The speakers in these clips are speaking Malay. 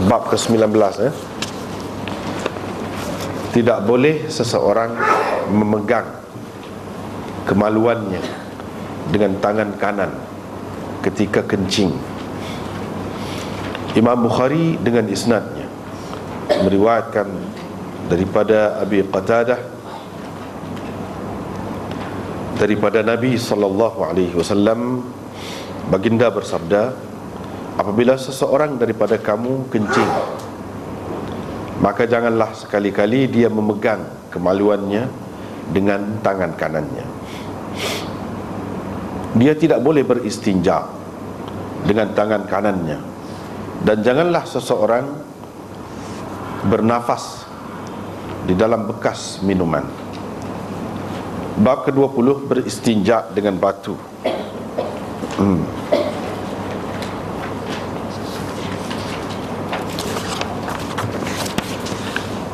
Bab ke-19 Tidak boleh seseorang memegang kemaluannya dengan tangan kanan ketika kencing. Imam Bukhari dengan isnadnya meriwayatkan daripada Abi Qatadah daripada Nabi SAW, baginda bersabda, apabila seseorang daripada kamu kencing, maka janganlah sekali-kali dia memegang kemaluannya dengan tangan kanannya. Dia tidak boleh beristinja dengan tangan kanannya, dan janganlah seseorang bernafas di dalam bekas minuman. Bab ke-20, beristinja dengan batu.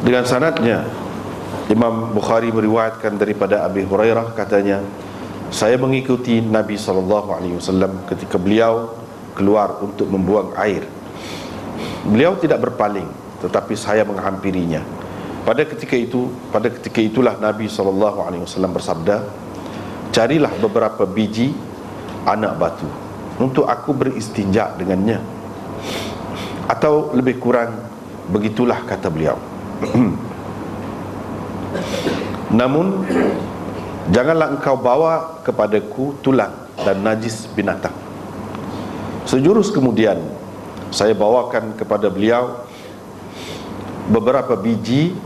Dengan sanadnya, Imam Bukhari meriwayatkan daripada Abi Hurairah, katanya, saya mengikuti Nabi SAW ketika beliau keluar untuk membuang air. Beliau tidak berpaling, tetapi saya menghampirinya. Pada ketika itulah Nabi SAW bersabda, carilah beberapa biji anak batu untuk aku beristinja dengannya. Atau lebih kurang begitulah kata beliau. Namun janganlah engkau bawa kepadaku tulang dan najis binatang. Sejurus kemudian saya bawakan kepada beliau beberapa biji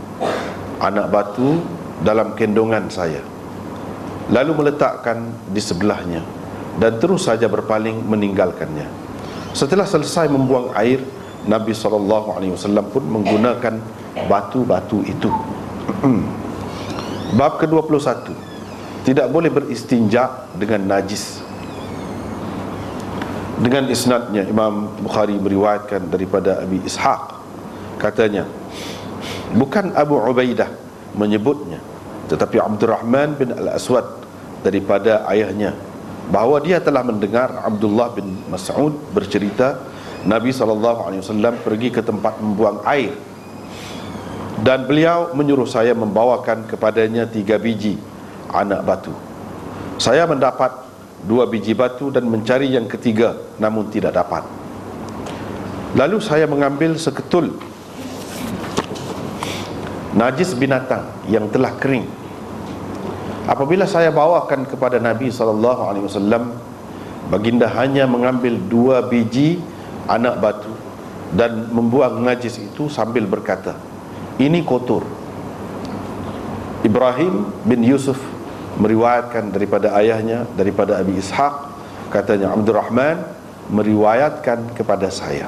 anak batu dalam kendongan saya, lalu meletakkan di sebelahnya dan terus saja berpaling meninggalkannya. Setelah selesai membuang air, Nabi SAW pun menggunakan batu-batu itu. Bab ke-21, tidak boleh beristinja dengan najis. Dengan isnadnya, Imam Bukhari meriwayatkan daripada Abi Ishaq, katanya, bukan Abu Ubaidah menyebutnya, tetapi Abdurrahman bin Al-Aswad daripada ayahnya, bahawa dia telah mendengar Abdullah bin Mas'ud bercerita, Nabi SAW pergi ke tempat membuang air, dan beliau menyuruh saya membawakan kepadanya 3 biji anak batu. Saya mendapat 2 biji batu dan mencari yang ketiga, namun tidak dapat. Lalu saya mengambil seketul najis binatang yang telah kering. Apabila saya bawakan kepada Nabi SAW, baginda hanya mengambil 2 biji anak batu dan membuang najis itu sambil berkata, ini kotor. Ibrahim bin Yusuf meriwayatkan daripada ayahnya, daripada Abi Ishaq, katanya, Abdurrahman meriwayatkan kepada saya.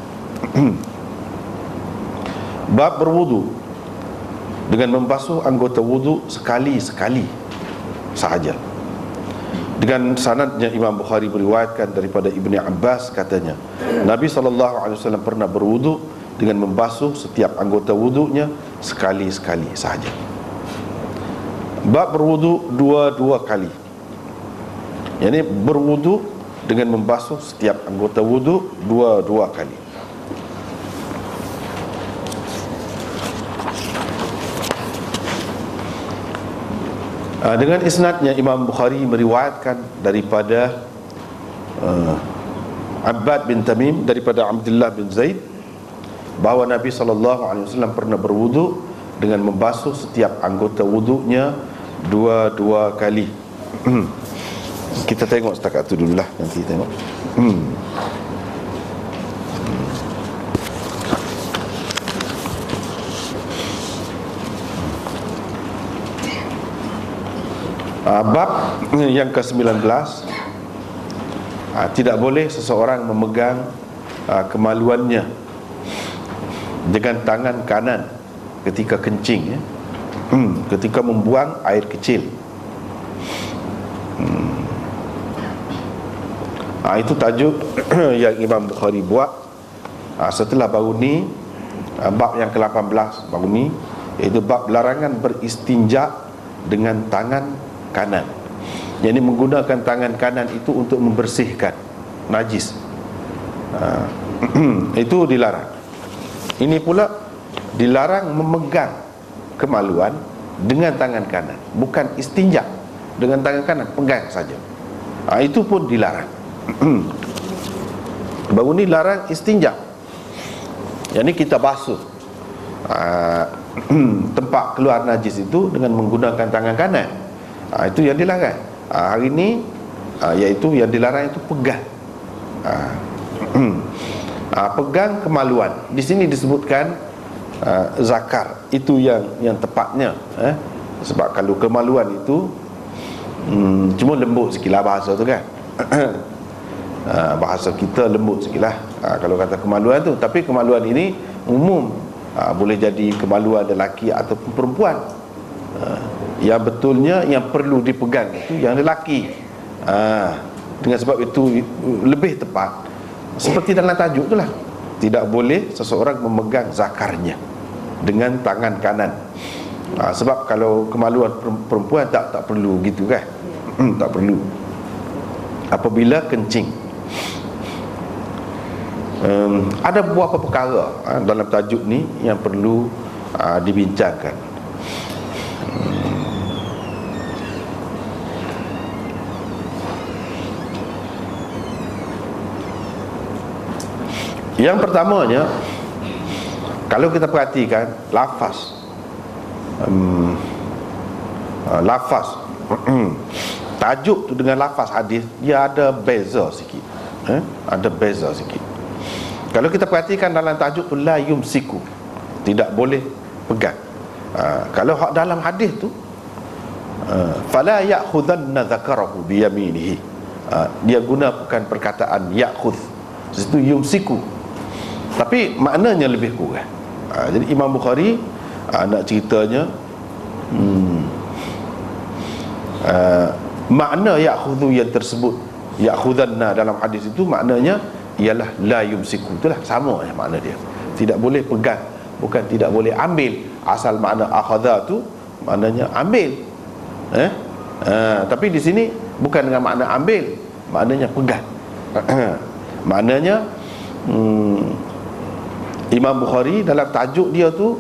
Bab berwudu dengan membasuh anggota wudu sekali-sekali sahaja. Dengan sanadnya, Imam Bukhari meriwayatkan daripada Ibni Abbas, katanya, Nabi SAW pernah berwudu dengan membasuh setiap anggota wudunya sekali-sekali sahaja. Bab berwudu 2 kali, yakni berwudu dengan membasuh setiap anggota wudu 2 kali. Dengan isnadnya, Imam Bukhari meriwayatkan daripada Abbad bin Tamim daripada Abdullah bin Zaid, bahawa Nabi SAW pernah berwudu dengan membasuh setiap anggota wudunya 2 kali. Kita tengok setakat tu dululah, nanti tengok. Bab yang ke-19, tidak boleh seseorang memegang kemaluannya dengan tangan kanan ketika kencing, ketika membuang air kecil. Itu tajuk yang Imam Bukhari buat setelah baru ni, bab yang ke-18 baru ni, iaitu bab larangan beristinja dengan tangan kanan. Yang ini menggunakan tangan kanan itu untuk membersihkan najis. Itu dilarang. Ini pula dilarang memegang kemaluan dengan tangan kanan, bukan istinja dengan tangan kanan, pegang saja. Itu pun dilarang. Baru ni larang istinja, yang ni kita basuh tempat keluar najis itu dengan menggunakan tangan kanan. Itu yang dilarang. Hari ni iaitu yang dilarang itu pegang. Pegang kemaluan. Di sini disebutkan zakar, itu yang tepatnya. Sebab kalau kemaluan itu cuma lembut sikit lah bahasa tu kan. Bahasa kita lembut sikit lah kalau kata kemaluan tu. Tapi kemaluan ini umum, boleh jadi kemaluan lelaki ataupun perempuan. Yang betulnya yang perlu dipegang itu yang lelaki. Dengan sebab itu lebih tepat seperti dalam tajuk tu lah, tidak boleh seseorang memegang zakarnya dengan tangan kanan. Sebab kalau kemaluan perempuan tak perlu gitu kan. Tak perlu. Apabila kencing, ada beberapa perkara dalam tajuk ni yang perlu dibincangkan. Yang pertamanya, kalau kita perhatikan lafaz, tajuk tu dengan lafaz hadis, dia ada beza sikit. Ada beza sikit. Kalau kita perhatikan dalam tajuk tu, la yumsiku, tidak boleh pegang. Kalau hak dalam hadis tu, fala ya'khudanna dzakarahu biyaminihi, dia guna bukan perkataan ya'khudh, situ yumsiku, tapi maknanya lebih kurang. Jadi Imam Bukhari nak ceritanya, makna ya'khudhu yang tersebut, ya'khudhanna dalam hadis itu maknanya ialah la yumsiku. Itulah sama makna dia. Tidak boleh pegang, bukan tidak boleh ambil. Asal makna akhadha tu maknanya ambil. Tapi di sini bukan dengan makna ambil, maknanya pegang. Maknanya Imam Bukhari dalam tajuk dia tu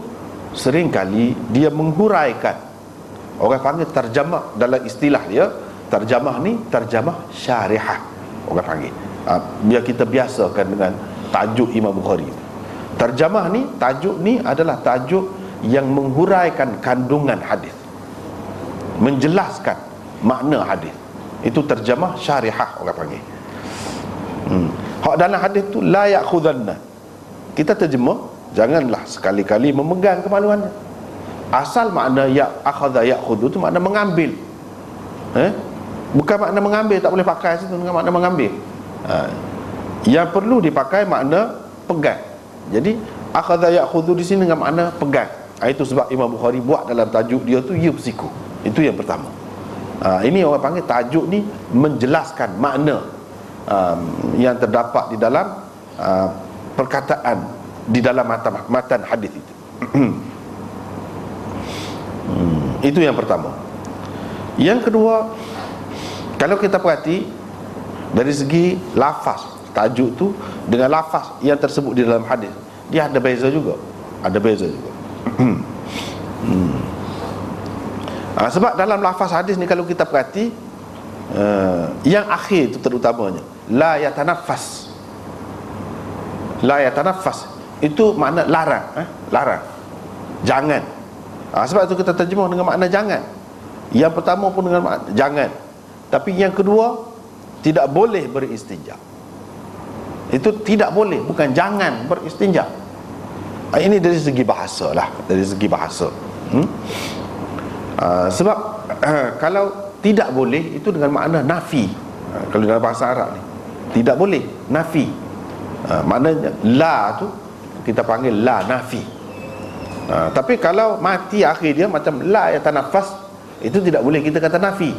sering kali dia menghuraikan. Orang panggil terjemah, dalam istilah dia terjemah ni terjemah syarihah, orang panggil. Biar kita biasakan dengan tajuk Imam Bukhari. Terjemah ni, tajuk ni adalah tajuk yang menghuraikan kandungan hadis, menjelaskan makna hadis. Itu terjemah syarihah, orang panggil. Hak dalam hadis tu la ya'khudanna, kita terjemah janganlah sekali-kali memegang kemaluannya. Asal makna akhadha ya'khudhu tu makna mengambil. Bukan makna mengambil, tak boleh pakai situ dengan makna mengambil. Yang perlu dipakai makna pegang. Jadi akhadha ya'khudhu di sini dengan makna pegang. Itu sebab Imam Bukhari buat dalam tajuk dia tu yumsiku. Itu yang pertama. Ini orang panggil tajuk ni menjelaskan makna yang terdapat di dalam perkataan di dalam matan hadis itu. Itu yang pertama. Yang kedua, kalau kita perhati dari segi lafaz tajuk tu dengan lafaz yang tersebut di dalam hadis, dia ada beza juga. Ada beza juga. Sebab dalam lafaz hadis ni kalau kita perhati, yang akhir itu terutamanya la yatanaffas. La yatanaffas itu makna larang, larang, jangan. Sebab itu kita terjemah dengan makna jangan. Yang pertama pun dengan makna jangan, tapi yang kedua tidak boleh beristinja. Itu tidak boleh, bukan jangan beristinja. Ini dari segi bahasa lah, dari segi bahasa. Sebab kalau tidak boleh itu dengan makna nafi. Kalau dalam bahasa Arab ni tidak boleh, nafi. Maknanya la tu kita panggil la nafi. Tapi kalau mati akhir dia macam la yatanafas, itu tidak boleh kita kata nafi.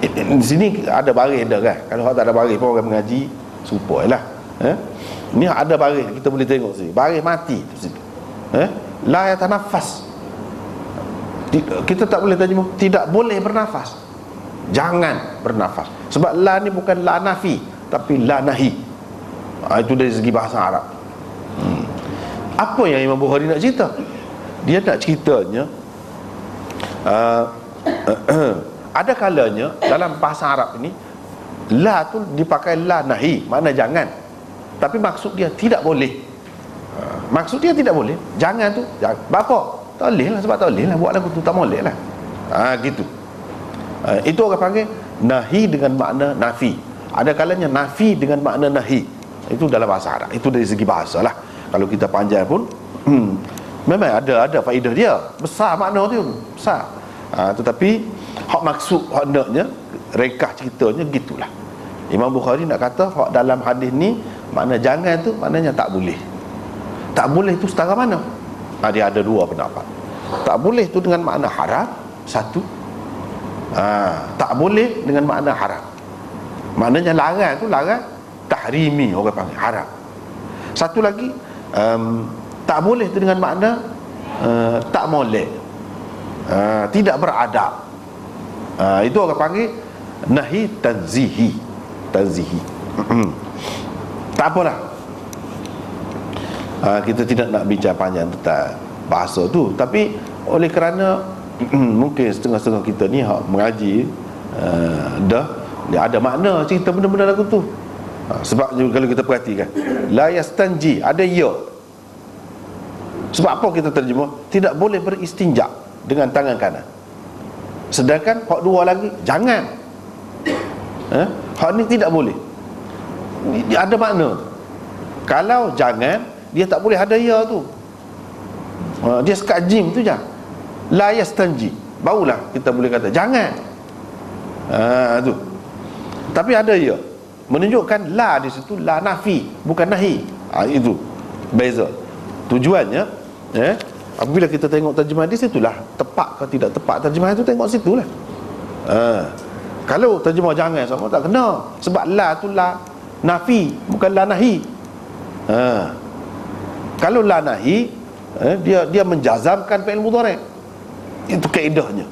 Di sini ada baris dah kan. Kalau tak ada baris pun orang mengaji supaya lah. Ini ada baris, kita boleh tengok sini. Baris mati tu situ. La yatanafas. Kita tak boleh terjemah tidak boleh bernafas, jangan bernafas. Sebab la ni bukan la nafi, tapi la nahi. Itu dari segi bahasa Arab. Apa yang Imam Bukhari nak cerita? Dia nak ceritanya ada kalanya dalam bahasa Arab ini la tu dipakai la nahi, makna jangan. Tapi maksud dia tidak boleh. Maksud dia tidak boleh. Jangan tu, jangan. Apa? Tak boleh lah, sebab tak boleh lah buat lagu tu, tak boleh lah. Gitu. Itu orang panggil nahi dengan makna nafi. Ada kalanya nafi dengan makna nahi. Itu dalam bahasa Arab. Itu dari segi bahasa lah. Kalau kita panjang pun memang ada faedah dia. Besar makna tu, besar. Tetapi hak maksud, hak naknya, rekah ceritanya gitulah. Imam Bukhari nak kata hak dalam hadis ni makna jangan tu maknanya tak boleh. Tak boleh tu setara mana? Dia ada dua pendapat. Tak boleh tu dengan makna haram, satu. Tak boleh dengan makna haram. Maknanya larang tu larang tahrimi, orang panggil haram. Satu lagi tak boleh tu dengan makna tak molek, tidak beradab. Itu orang panggil nahi tanzihi. Tak apalah, kita tidak nak bincang panjang tentang bahasa tu. Tapi oleh kerana mungkin setengah-setengah kita ni mengaji dia ada makna cerita benda-benda lagu tu. Sebab kalau kita perhatikan la yastanji, ada ya. Sebab apa kita terjemah tidak boleh beristinja dengan tangan kanan, sedangkan hak dua lagi jangan. Hak ni tidak boleh. Dia ada makna. Kalau jangan, dia tak boleh ada ya tu. Dia sekat jim tu je. La yastanji, barulah kita boleh kata jangan. Tu. Tapi ada ya, menunjukkan la di situ la nafi, bukan nahi. Itu beza. Tujuannya apabila kita tengok terjemahan di situlah tepat ke tidak tepat terjemahan itu, tengok situlah. Kalau terjemah jangan sama tak kena, sebab la tu la nafi, bukan la nahi. Kalau la nahi, dia menjazamkan fi'il mudhari'. Itu kaedahnya.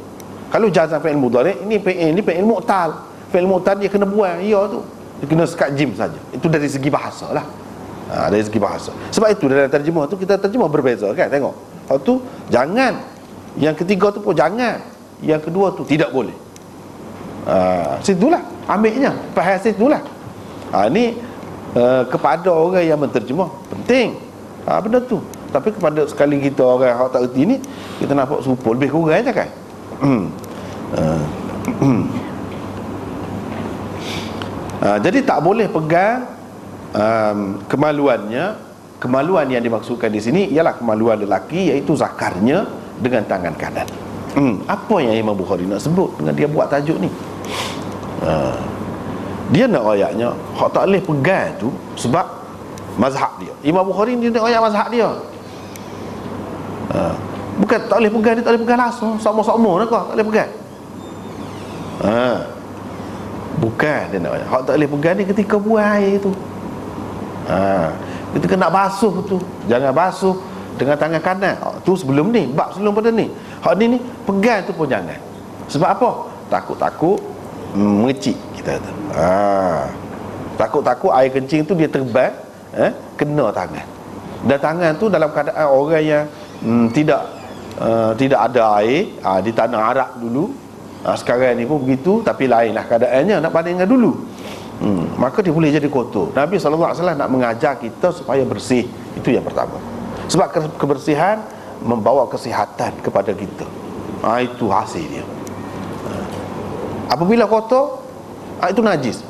Kalau jazam fi'il mudhari', ini fi'il mu'tal. Fi'il mu'tal dia kena buang ya tu. Dia kena sekat jim saja. Itu dari segi bahasa lah. Dari segi bahasa. Sebab itu dalam terjemah tu kita terjemah berbeza kan, tengok. Hak tu jangan. Yang ketiga tu pun jangan. Yang kedua tu tidak boleh. Situlah ambilnya, faham situlah. Ni kepada orang yang menterjemah penting benda tu. Tapi kepada sekali kita orang yang tak erti ni, kita nampak serupa lebih kurang je kan. Jadi tak boleh pegang kemaluannya. Kemaluan yang dimaksudkan di sini ialah kemaluan lelaki, iaitu zakarnya dengan tangan kanan. Apa yang Imam Bukhari nak sebut dengan dia buat tajuk ni? Dia nak ayatnya hak tak boleh pegang tu sebab mazhab dia. Imam Bukhari ni nak ayat mazhab dia. Bukan tak boleh pegang, dia tak boleh pegang langsung sama-sama nak tak boleh pegang. Bukan dia nak ayat hak tak boleh pegang ni ketika buang air tu. Ketika nak basuh tu, jangan basuh dengan tangan kanan. Tu sebelum ni, bab sebelum pada ni. Hak ni pegang tu pun jangan. Sebab apa? Takut-takut mengecik kita kata. Takut-takut air kencing tu dia terbang kena tangan. Dan tangan tu dalam keadaan orang yang tidak ada air di tanah Arab dulu. Sekarang ni pun begitu, tapi lainlah keadaannya nak bandingkan dulu. Maka dia boleh jadi kotor. Nabi SAW nak mengajar kita supaya bersih. Itu yang pertama. Sebab kebersihan membawa kesihatan kepada kita. Itu hasil dia. Apabila kotor, itu najis.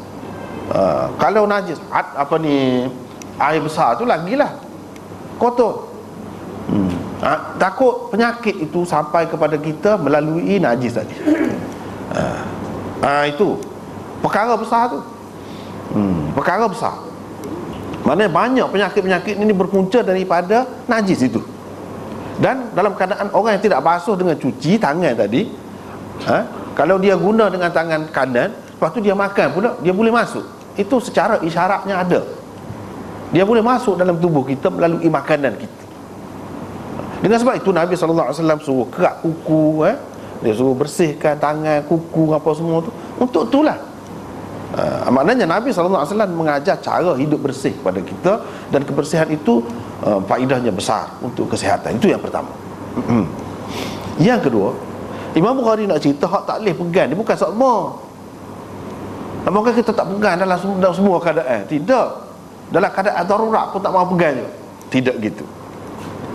Kalau najis, air besar tu lagilah kotor. Takut penyakit itu sampai kepada kita melalui najis tadi. Itu perkara besar tu. Perkara besar. Maknanya banyak penyakit-penyakit ini berpunca daripada najis itu. Dan dalam keadaan orang yang tidak basuh dengan cuci tangan tadi, kalau dia guna dengan tangan kanan, lepas tu dia makan pula, dia boleh masuk. Itu secara isyaratnya ada. Dia boleh masuk dalam tubuh kita melalui makanan kita. Dengan sebab itu Nabi SAW suruh kerak kuku, dia suruh bersihkan tangan, kuku, apa semua tu. Untuk itulah. Maknanya Nabi SAW mengajar cara hidup bersih kepada kita, dan kebersihan itu faedahnya besar untuk kesihatan. Itu yang pertama. Yang kedua, Imam Bukhari nak cerita hak tak boleh pegang ni bukan semua. Apakah kita tak pegang dalam semua keadaan? Tidak. Dalam keadaan darurat pun tak mahu pegang juga. Tidak gitu.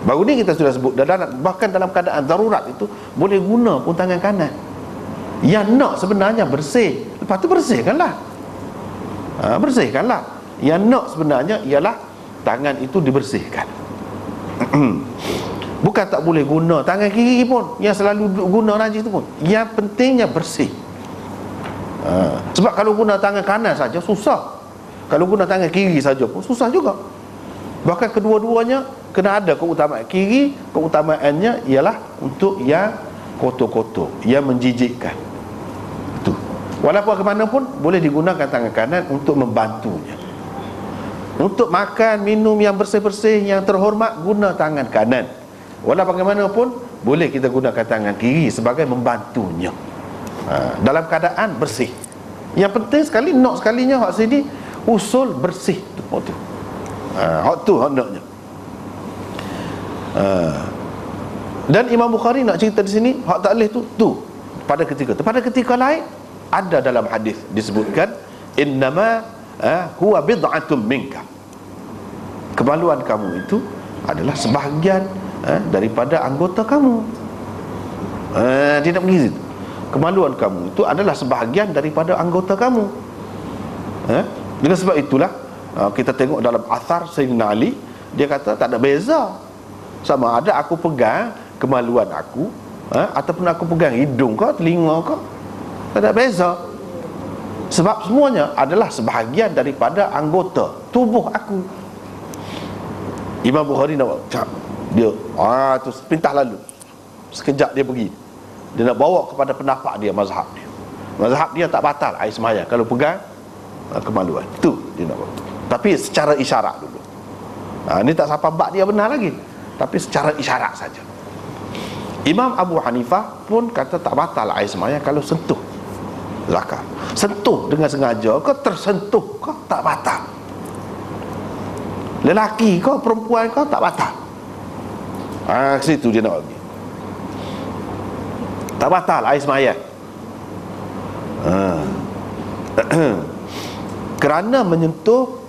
Baru ni kita sudah sebut, bahkan dalam keadaan darurat itu boleh guna pun tangan kanan. Yang nak sebenarnya bersih, lepas tu bersihkanlah. Bersihkanlah. Yang nak sebenarnya ialah tangan itu dibersihkan. Bukan tak boleh guna tangan kiri pun, yang selalu guna najis tu pun. Yang pentingnya bersih. Sebab kalau guna tangan kanan saja susah, kalau guna tangan kiri saja pun susah juga. Bahkan kedua-duanya kena ada keutamaan. Kiri, keutamaannya ialah untuk yang kotor-kotor, yang menjijikkan. Itu. Walaupun ke mana pun boleh digunakan tangan kanan untuk membantunya. Untuk makan, minum yang bersih-bersih, yang terhormat, guna tangan kanan. Walau bagaimanapun boleh kita gunakan tangan kiri sebagai membantunya, dalam keadaan bersih. Yang penting sekali, nak sekalinya hak sini usul bersih tu. Hak tu hak naknya. Dan Imam Bukhari nak cerita di sini hak tak boleh tu pada ketika tu. Pada ketika lain ada dalam hadis disebutkan innama huwa bid'atun minka. Kemaluan kamu itu adalah sebahagian daripada anggota kamu. Dia nak pergi situ. Kemaluan kamu itu adalah sebahagian daripada anggota kamu. Dengan sebab itulah kita tengok dalam athar Sayyidina Ali, dia kata tak ada beza sama ada aku pegang kemaluan aku ataupun aku pegang hidung kau, telinga kau, tak ada beza. Sebab semuanya adalah sebahagian daripada anggota tubuh aku. Imam Bukhari nak dia tu pintah lalu. Sekejap dia pergi. Dia nak bawa kepada pendapat dia, mazhab dia. Mazhab dia tak batal air sembahyang kalau pegang kemaluan. Itu dia nak bawa. Tapi secara isyarat dulu. Ni tak sampai bab dia benar lagi, tapi secara isyarat saja. Imam Abu Hanifah pun kata tak batal air sembahyang kalau sentuh zakar. Sentuh dengan sengaja kau, tersentuh kau, tak batal. Lelaki kau, perempuan kau, tak batal. Ke situ dia nak pergi. Tak batal air sembahyang. Kerana menyentuh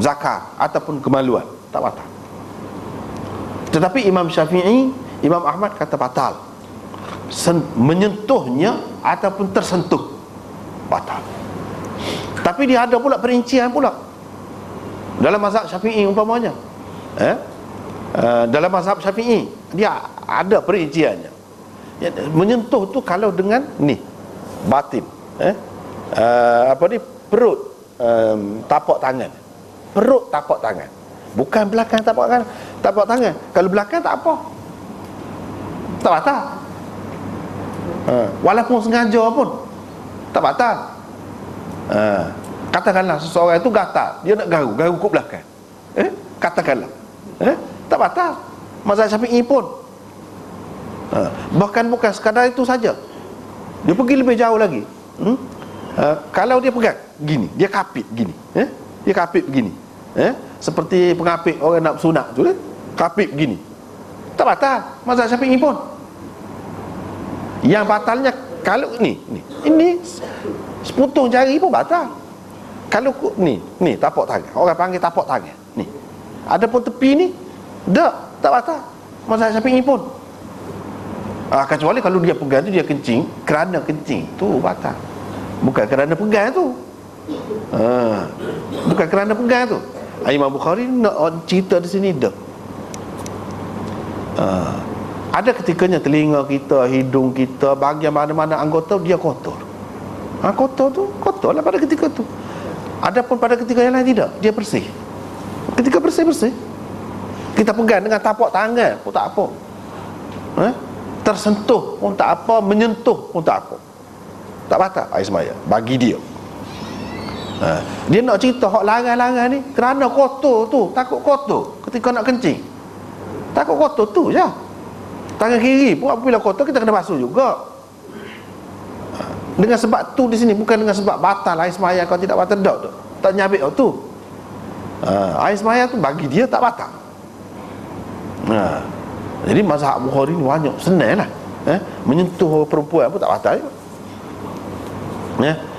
zakar ataupun kemaluan, tak batal. Tetapi Imam Syafi'i, Imam Ahmad kata batal. Menyentuhnya ataupun tersentuh, batal. Tapi dia ada pula perincian pula dalam mazhab Syafi'i umpamanya. Dalam mazhab Syafi'i dia ada perinciannya. Menyentuh tu kalau dengan ni batin, perut, tapak tangan. Perut tapak tangan, bukan belakang tapak tangan. Kalau belakang tak apa, tak batal. Walaupun sengaja pun tak batal. Katakanlah seseorang itu gatal, dia nak garu ke belakang, katakanlah, tak batal. Mazhab Syafi'i pun bahkan bukan sekadar itu saja, dia pergi lebih jauh lagi. Kalau dia pegang gini, dia kapit gini, dia kapit begini, seperti pengapit orang nak sunat tu, kapit begini, tak batal. Mazhab Syafi'i pun. Yang batalnya kalau ini sepotong jari pun batal. Kalau ni tapak tangan, orang panggil tapak tangan ni, ada pun tepi ni, tak batal. Mazhab Syafi'i pun. Kecuali kalau dia pegang tu dia kencing, kerana kencing tu batal, bukan kerana pegang tu. Bukan kerana pegang tu. Imam Bukhari nak cerita di sini dah. Ada ketikanya telinga kita, hidung kita, bahagian mana-mana anggota dia kotor. Kotor tu kotorlah pada ketika tu. Adapun pada ketika yang lain tidak, dia bersih. Ketika bersih-bersih, kita pegang dengan tapak tangan pun tak apa, tersentuh pun tak apa, menyentuh pun tak apa, tak batal air sembahyang bagi dia. Dia nak cerita hak larang-larang ni kerana kotor tu, takut kotor ketika nak kencing, takut kotor tu je. Tangan kiri pun apabila kotor kita kena basuh juga. Dengan sebab tu di sini, bukan dengan sebab batal air semaya kau tidak batal dak tu. Tak nyabik tu. Air semaya tu bagi dia tak batal. Jadi mazhab Bukhari ni banyak senang lah. Menyentuh perempuan pun tak batal.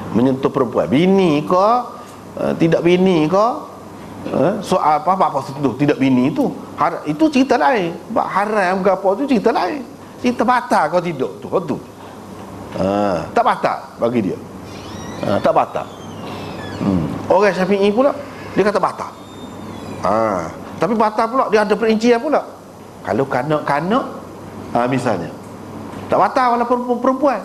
Menyentuh perempuan, bini kau, tidak bini kau, soal apa sentuh tidak bini itu itu cerita lain. Haram ke apa tu cerita lain. Cerita batal kau tidur tu. Tak batal bagi dia. Tak batal. Orang Syafi'i pula dia kata batal. Tapi batal pula dia ada perincian pula. Kalau kanak-kanak misalnya tak batal walaupun perempuan.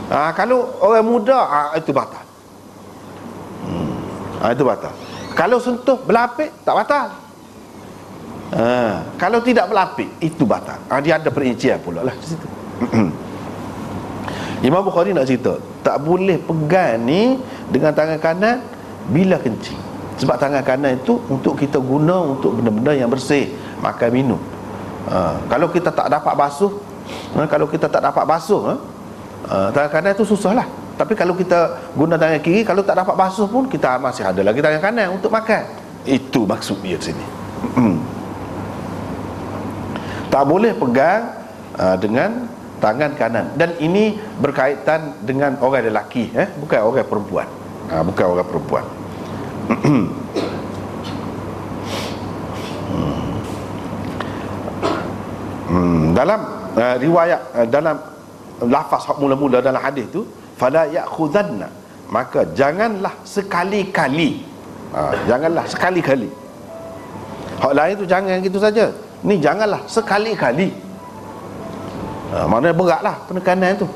Kalau orang muda itu batal. Itu batal. Kalau sentuh berlapik tak batal. Kalau tidak berlapik itu batal. Dia ada perincian pula lah di situ. Imam Bukhari nak cerita tak boleh pegang ni dengan tangan kanan bila kencing. Sebab tangan kanan itu untuk kita guna untuk benda-benda yang bersih, makan minum. Kalau kita tak dapat basuh, tangan kanan itu susah lah. Tapi kalau kita guna tangan kiri, kalau tak dapat basuh pun kita masih ada lagi tangan kanan untuk makan. Itu maksud dia di sini. Tak boleh pegang dengan tangan kanan. Dan ini berkaitan dengan orang lelaki, bukan orang perempuan. Bukan orang perempuan. Dalam riwayat, dalam lafaz mula-mula dalam hadis tu, fala ya'khudhanna, maka janganlah sekali-kali. Janganlah sekali-kali. Hak lain tu jangan gitu saja. Ni janganlah sekali-kali. Maknanya beratlah penekanan tu.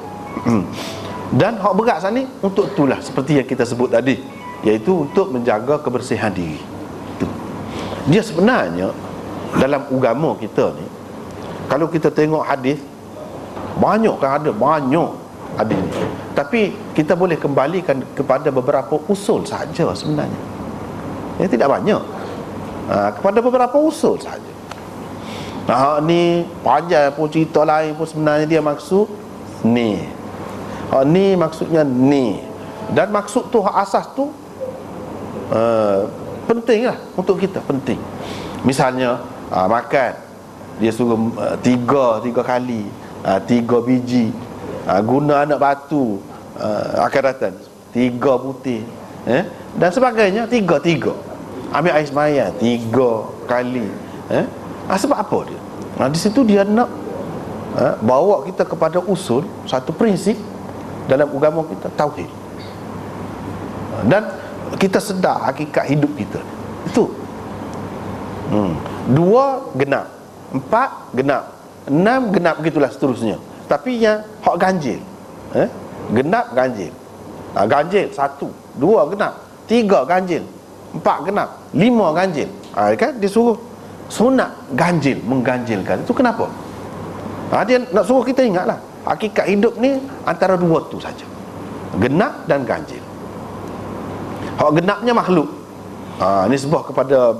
Dan hak berat sana ni untuk itulah seperti yang kita sebut tadi, iaitu untuk menjaga kebersihan diri. Itu. Dia sebenarnya dalam agama kita ni, kalau kita tengok hadis, banyak hadis ni. Tapi kita boleh kembalikan kepada beberapa usul saja sebenarnya. Tidak banyak. Kepada beberapa usul saja. Ni panjang pun cerita lain pun sebenarnya dia maksud ni. Ni maksudnya ni. Dan maksud tu, hak asas tu penting lah untuk kita, penting. Misalnya makan, dia suruh tiga kali, 3 biji, guna anak batu akan datang 3 putih, dan sebagainya. 3 ambil air sembahyang 3 kali. Sebab apa dia? Di situ dia nak bawa kita kepada usul, satu prinsip dalam agama kita, tauhid. Dan kita sedar hakikat hidup kita. Itu 2 genap, 4 genap, 6 genap, begitulah seterusnya. Tapi yang hak ganjil, genap ganjil, ganjil 1, 2 genap, 3 ganjil, 4 genap, 5 ganjil. Kan dia suruh sunat ganjil, mengganjilkan. Itu kenapa? Dia nak suruh kita ingatlah hakikat hidup ni antara 2 tu saja, genap dan ganjil. Hak genapnya makhluk, nisbah kepada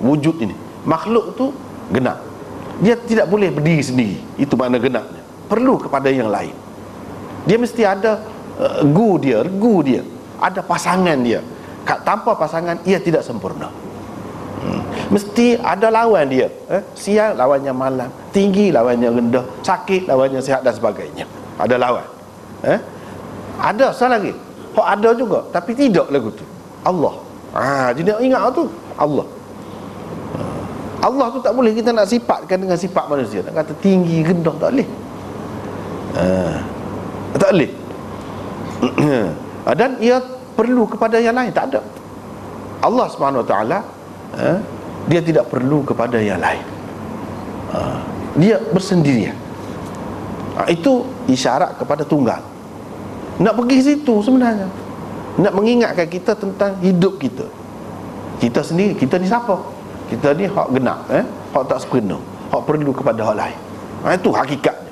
wujud ini. Makhluk tu genap, dia tidak boleh berdiri sendiri. Itu makna genapnya, perlu kepada yang lain. Dia mesti ada regu dia, ada pasangan dia. Tanpa pasangan ia tidak sempurna. Mesti ada lawan dia. Siang lawannya malam, tinggi lawannya rendah, sakit lawannya sihat dan sebagainya. Ada lawan. Ada satu lagi, hak ada juga tapi tidak lagu tu, Allah. Jadi nak ingat tu Allah. Allah tu tak boleh kita nak sifatkan dengan sifat manusia. Nak kata tinggi rendah tak boleh. Tak boleh. Dan ia perlu kepada yang lain, tak ada. Allah Subhanahu Wa Taala dia tidak perlu kepada yang lain. Dia bersendirian. Itu isyarat kepada tunggal. Nak pergi situ sebenarnya, nak mengingatkan kita tentang hidup kita. Kita sendiri, kita ni siapa? Kita ni hak genap, hak tak sempurna, hak perlu kepada hak lain. Itu hakikatnya.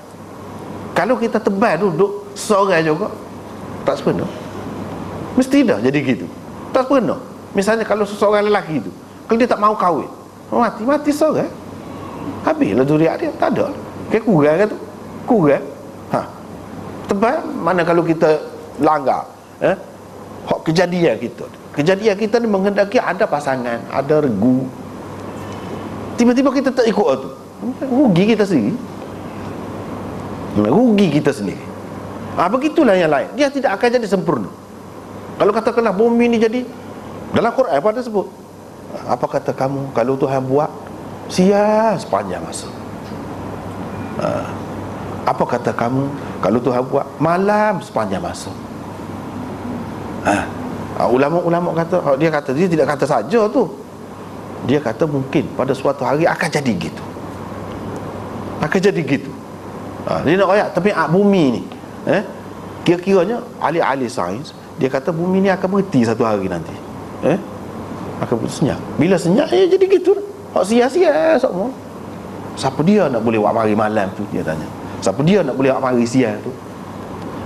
Kalau kita tebal duduk seorang juga tak sempurna, mesti dah jadi gitu. Tak sempurna. Misalnya kalau seseorang lelaki itu, kalau dia tak mau kahwin, mati seorang, habislah zuriat dia, tak ada. Kayak kurang kan tu, kurang. Tebal mana kalau kita langgar hak kejadian kita ni menghendaki ada pasangan, ada regu, tiba-tiba kita tak ikut tu, rugi kita sendiri. Begitulah yang lain, dia tidak akan jadi sempurna. Kalau katakanlah bumi ni jadi, dalam Quran apa ada sebut, apa kata kamu kalau Tuhan buat siang sepanjang masa? Apa kata kamu kalau Tuhan buat malam sepanjang masa? Ulama-ulama kata, dia tidak kata saja tu, dia kata mungkin pada suatu hari akan jadi gitu. Dia nak ayat tapi bumi ni kira-kiranya ahli-ahli sains dia kata bumi ni akan berhenti satu hari nanti, akan senyap. Bila senyap jadi gitu, hak sia-sia semua. Siapa dia nak boleh buat mari malam tu, dia tanya. Siapa dia nak boleh buat mari siang tu?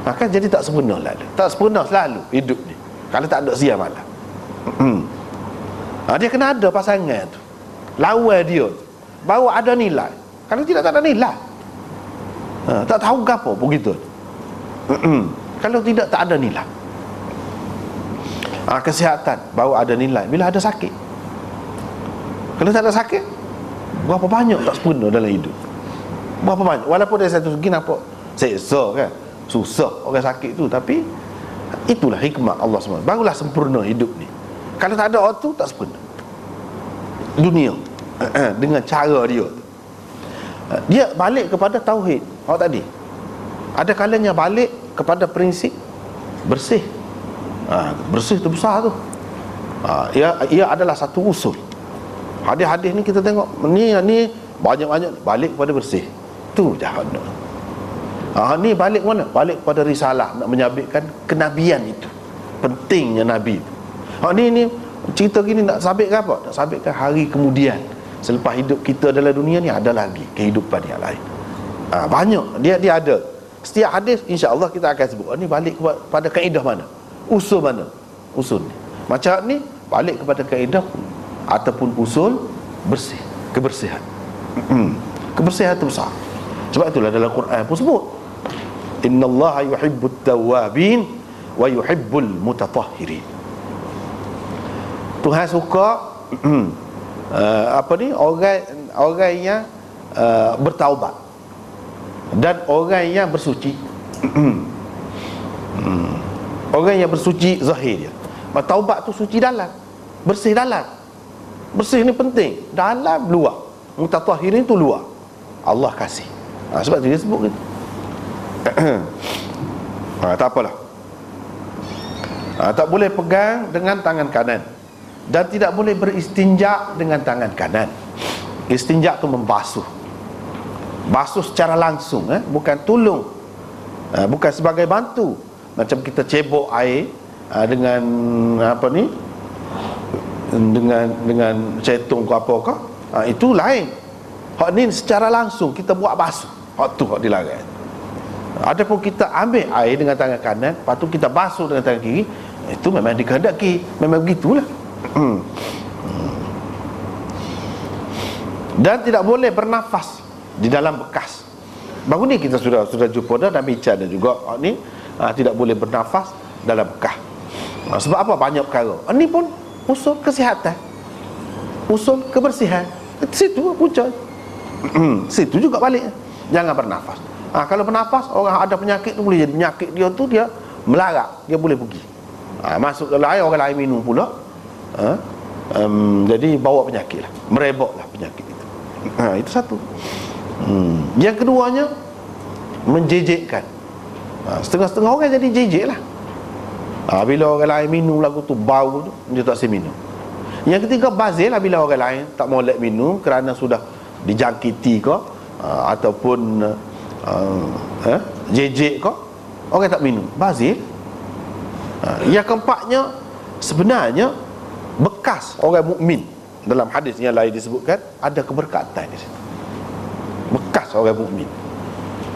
Maka jadi tak sempurna lalu. Tak sempurna selalu hidup ni kalau tak ada siang malam. Dia kena ada pasangan tu, lawan dia tu, baru ada nilai. Kalau tidak tak ada nilai. Tak tahu ke apa begitu. Kalau tidak tak ada nilai. Kesihatan baru ada nilai bila ada sakit. Kalau tak ada sakit, berapa banyak tak sempurna dalam hidup. Berapa banyak, walaupun dari satu segi nampak seksa kan, susah orang sakit tu, tapi itulah hikmah Allah SWT, barulah sempurna hidup ni. Kalau tak ada orang tu tak sempurna dunia. Dengan cara dia tu, dia balik kepada tauhid. Tadi ada kalanya balik kepada prinsip bersih. Bersih tu besar tu. Ia adalah satu usul. Hadis-hadis ni kita tengok ni banyak-banyak balik kepada bersih. Tu jahannam. Ni balik mana? Balik kepada risalah, nak menyabitkan kenabian itu. Pentingnya nabi itu. Ni cerita gini nak sabit ke apa? Nak sabitkan hari kemudian, selepas hidup kita dalam dunia ni ada lagi kehidupan yang lain. Banyak dia ada. Setiap hadis insya-Allah kita akan sebut. Ni balik kepada kaedah mana? Usul mana? Usul ni. Macam ni balik kepada kaedah ataupun usul bersih, kebersihan. Kebersihan itu besar. Sebab itulah dalam Quran pun sebut, innallaha yuhibbut tawwabin wa yuhibbul mutatahhirin. Tuhan suka orang yang bertaubat dan orang yang bersuci. Orang yang bersuci zahir dia. Taubat tu suci dalam, bersih dalam. Bersih ni penting, dalam luar. Mutatahhirin tu luar, Allah kasih. Sebab tu dia sebut gitu. Tak apalah. Tak boleh pegang dengan tangan kanan dan tidak boleh beristinja dengan tangan kanan. Istinja tu membasuh, basuh secara langsung, bukan tolong, bukan sebagai bantu. Macam kita cebok air dengan dengan cetung ke apa ke, itu lain. Hak ni secara langsung kita buat basuh, hak tu hak dilarang. Adapun kita ambil air dengan tangan kanan, lepas tu kita basuh dengan tangan kiri, itu memang dikehendaki, memang begitulah. Dan tidak boleh bernafas di dalam bekas. Baru ni kita sudah jumpa dah dan bincang dah juga. Ni tidak boleh bernafas dalam bekas. Sebab apa? Banyak perkara. Ini pun usul kesihatan, usul kebersihan. Situ punca. Situ juga balik. Jangan bernafas. Kalau bernafas, orang ada penyakit tu boleh jadi penyakit dia tu, dia melarat, dia boleh pergi. Masuk dalam air, orang lain minum pula. Jadi bawa penyakit lah, merebaklah penyakit itu. Itu satu. Yang keduanya, menjejekkan. Setengah-setengah orang jadi jejek lah. Bila orang lain minum lagu tu, bau tu, dia tak boleh minum. Yang ketiga, bazir lah, bila orang lain tak molek minum kerana sudah dijangkiti ke, ataupun jejek ke, orang tak minum, bazir. Yang keempatnya, sebenarnya bekas orang mukmin. Dalam hadis yang lain disebutkan ada keberkatan di situ. Bekas orang mukmin,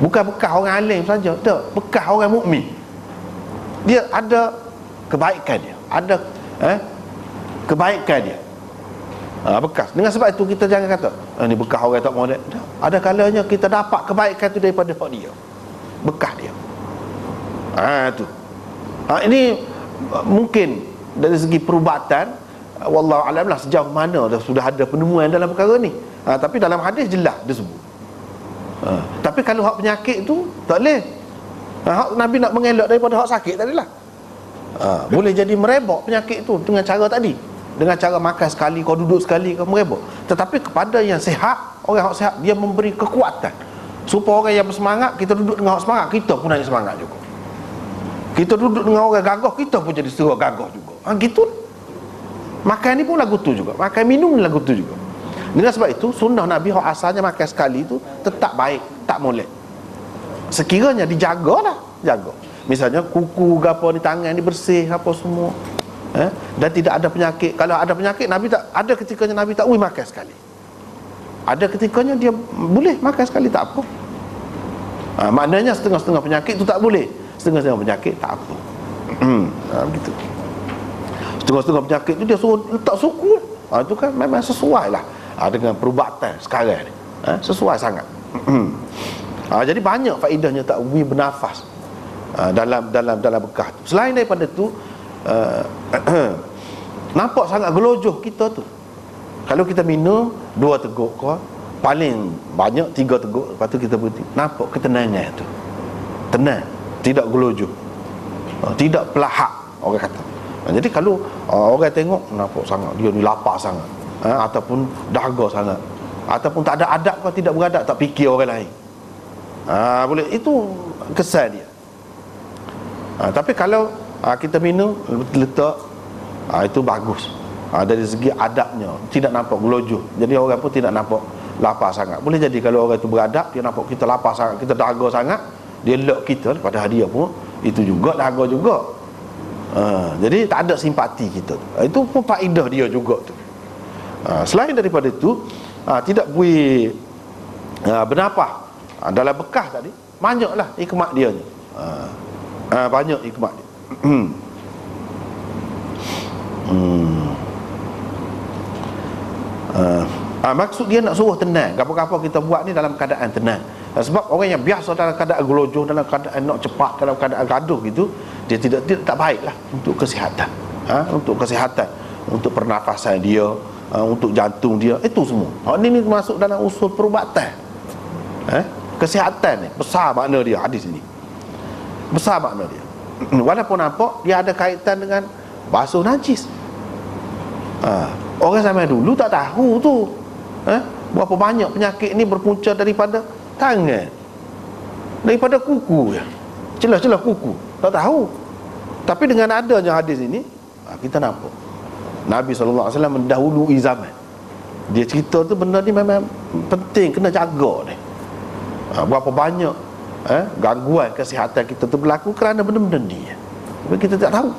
bukan bekas orang alim saja, tak, bekas orang mukmin. Dia ada kebaikan dia, ada kebaikan dia, bekas. Dengan sebab itu kita jangan kata ni bekas orang tak molek. Ada kalanya kita dapat kebaikan itu daripada hak dia, bekas dia. Tu. Ini mungkin dari segi perubatan, wallahu alam lah sejauh mana sudah ada penemuan dalam perkara ni. Tapi dalam hadis jelas dia sebut. Tapi kalau hak penyakit tu tak boleh. Hak Nabi nak mengelak daripada hak sakit tadi lah. Boleh jadi merebak penyakit tu dengan cara tadi, dengan cara makan sekali, kau duduk sekali, kau merebak. Tetapi kepada yang sihat, orang yang sihat, dia memberi kekuatan supaya orang yang bersemangat, kita duduk dengan orang semangat, kita pun naik semangat juga. Kita duduk dengan orang gagah, kita pun jadi serah gagah juga. Gitu. Makan ni pun lagu tu juga, makan minum ni lagu tu juga. Dengan sebab itu sunnah Nabi hak asalnya makan sekali tu tetap baik, tak molek. Sekiranya dijagalah, jaga. Misalnya kuku gapo di tangan ni bersih apa semua. Dan tidak ada penyakit. Kalau ada penyakit, Nabi tak ada, ketikanya Nabi tak makan sekali. Ada ketikanya dia boleh makan sekali, tak apa. Maknanya setengah-setengah penyakit tu tak boleh, setengah-setengah penyakit tak apa. Begitu. Setengah-setengah penyakit tu dia suruh letak suku. Itu kan memang sesuai lah dengan perubatan sekarang ni. Sesuai sangat. Jadi banyak faedahnya takwih bernafas dalam bekah tu. Selain daripada tu, nampak sangat gelojoh kita tu. Kalau kita minum 2 teguk kau, paling banyak 3 teguk, lepas tu kita berhenti. Nampak ketenangan tu. Tenang, tidak gelojoh, tidak pelahak orang kata. Jadi kalau orang tengok, nampak sangat dia ni lapar sangat, ataupun dahaga sangat, ataupun tak ada adab, kau tidak beradab, tak fikir orang lain, boleh, itu kesan dia. Tapi kalau kita minum letak, itu bagus. Dari segi adabnya tidak nampak gelojoh, jadi orang pun tidak nampak lapar sangat. Boleh jadi kalau orang itu beradab, dia nampak kita lapar sangat, kita dahaga sangat, dia elok kita, padahal dia pun itu juga dahaga juga. Jadi tak ada simpati kita. Itu pun faedah dia juga tu. Selain daripada itu, tidak boleh bernafas dalam bekah tadi, banyaklah hikmat dia ni. Banyak hikmat dia. Maksud dia nak suruh tenang. Apa-apa kita buat ni dalam keadaan tenang. Sebab orang yang biasa dalam keadaan gelojoh, dalam keadaan nak cepat, dalam keadaan gaduh gitu, dia tidak tak baiklah untuk kesihatan. Untuk kesihatan, untuk pernafasan dia, untuk jantung dia, itu semua. Ini masuk dalam usul perubatan. Kesihatan ni besar makna dia hadis ini. Besar makna dia. Walaupun nampak dia ada kaitan dengan basuh najis. Orang zaman dulu tak tahu tu. Berapa banyak penyakit ni berpunca daripada tangan, daripada kuku ya. Celah-celah kuku, tak tahu. Tapi dengan adanya hadis ini, kita nampak Nabi SAW mendahului zaman. Dia cerita tu benda ni memang penting, kena jaga ni. Berapa banyak gangguan kesihatan kita tu berlaku kerana benda-benda ni, tapi kita tak tahu.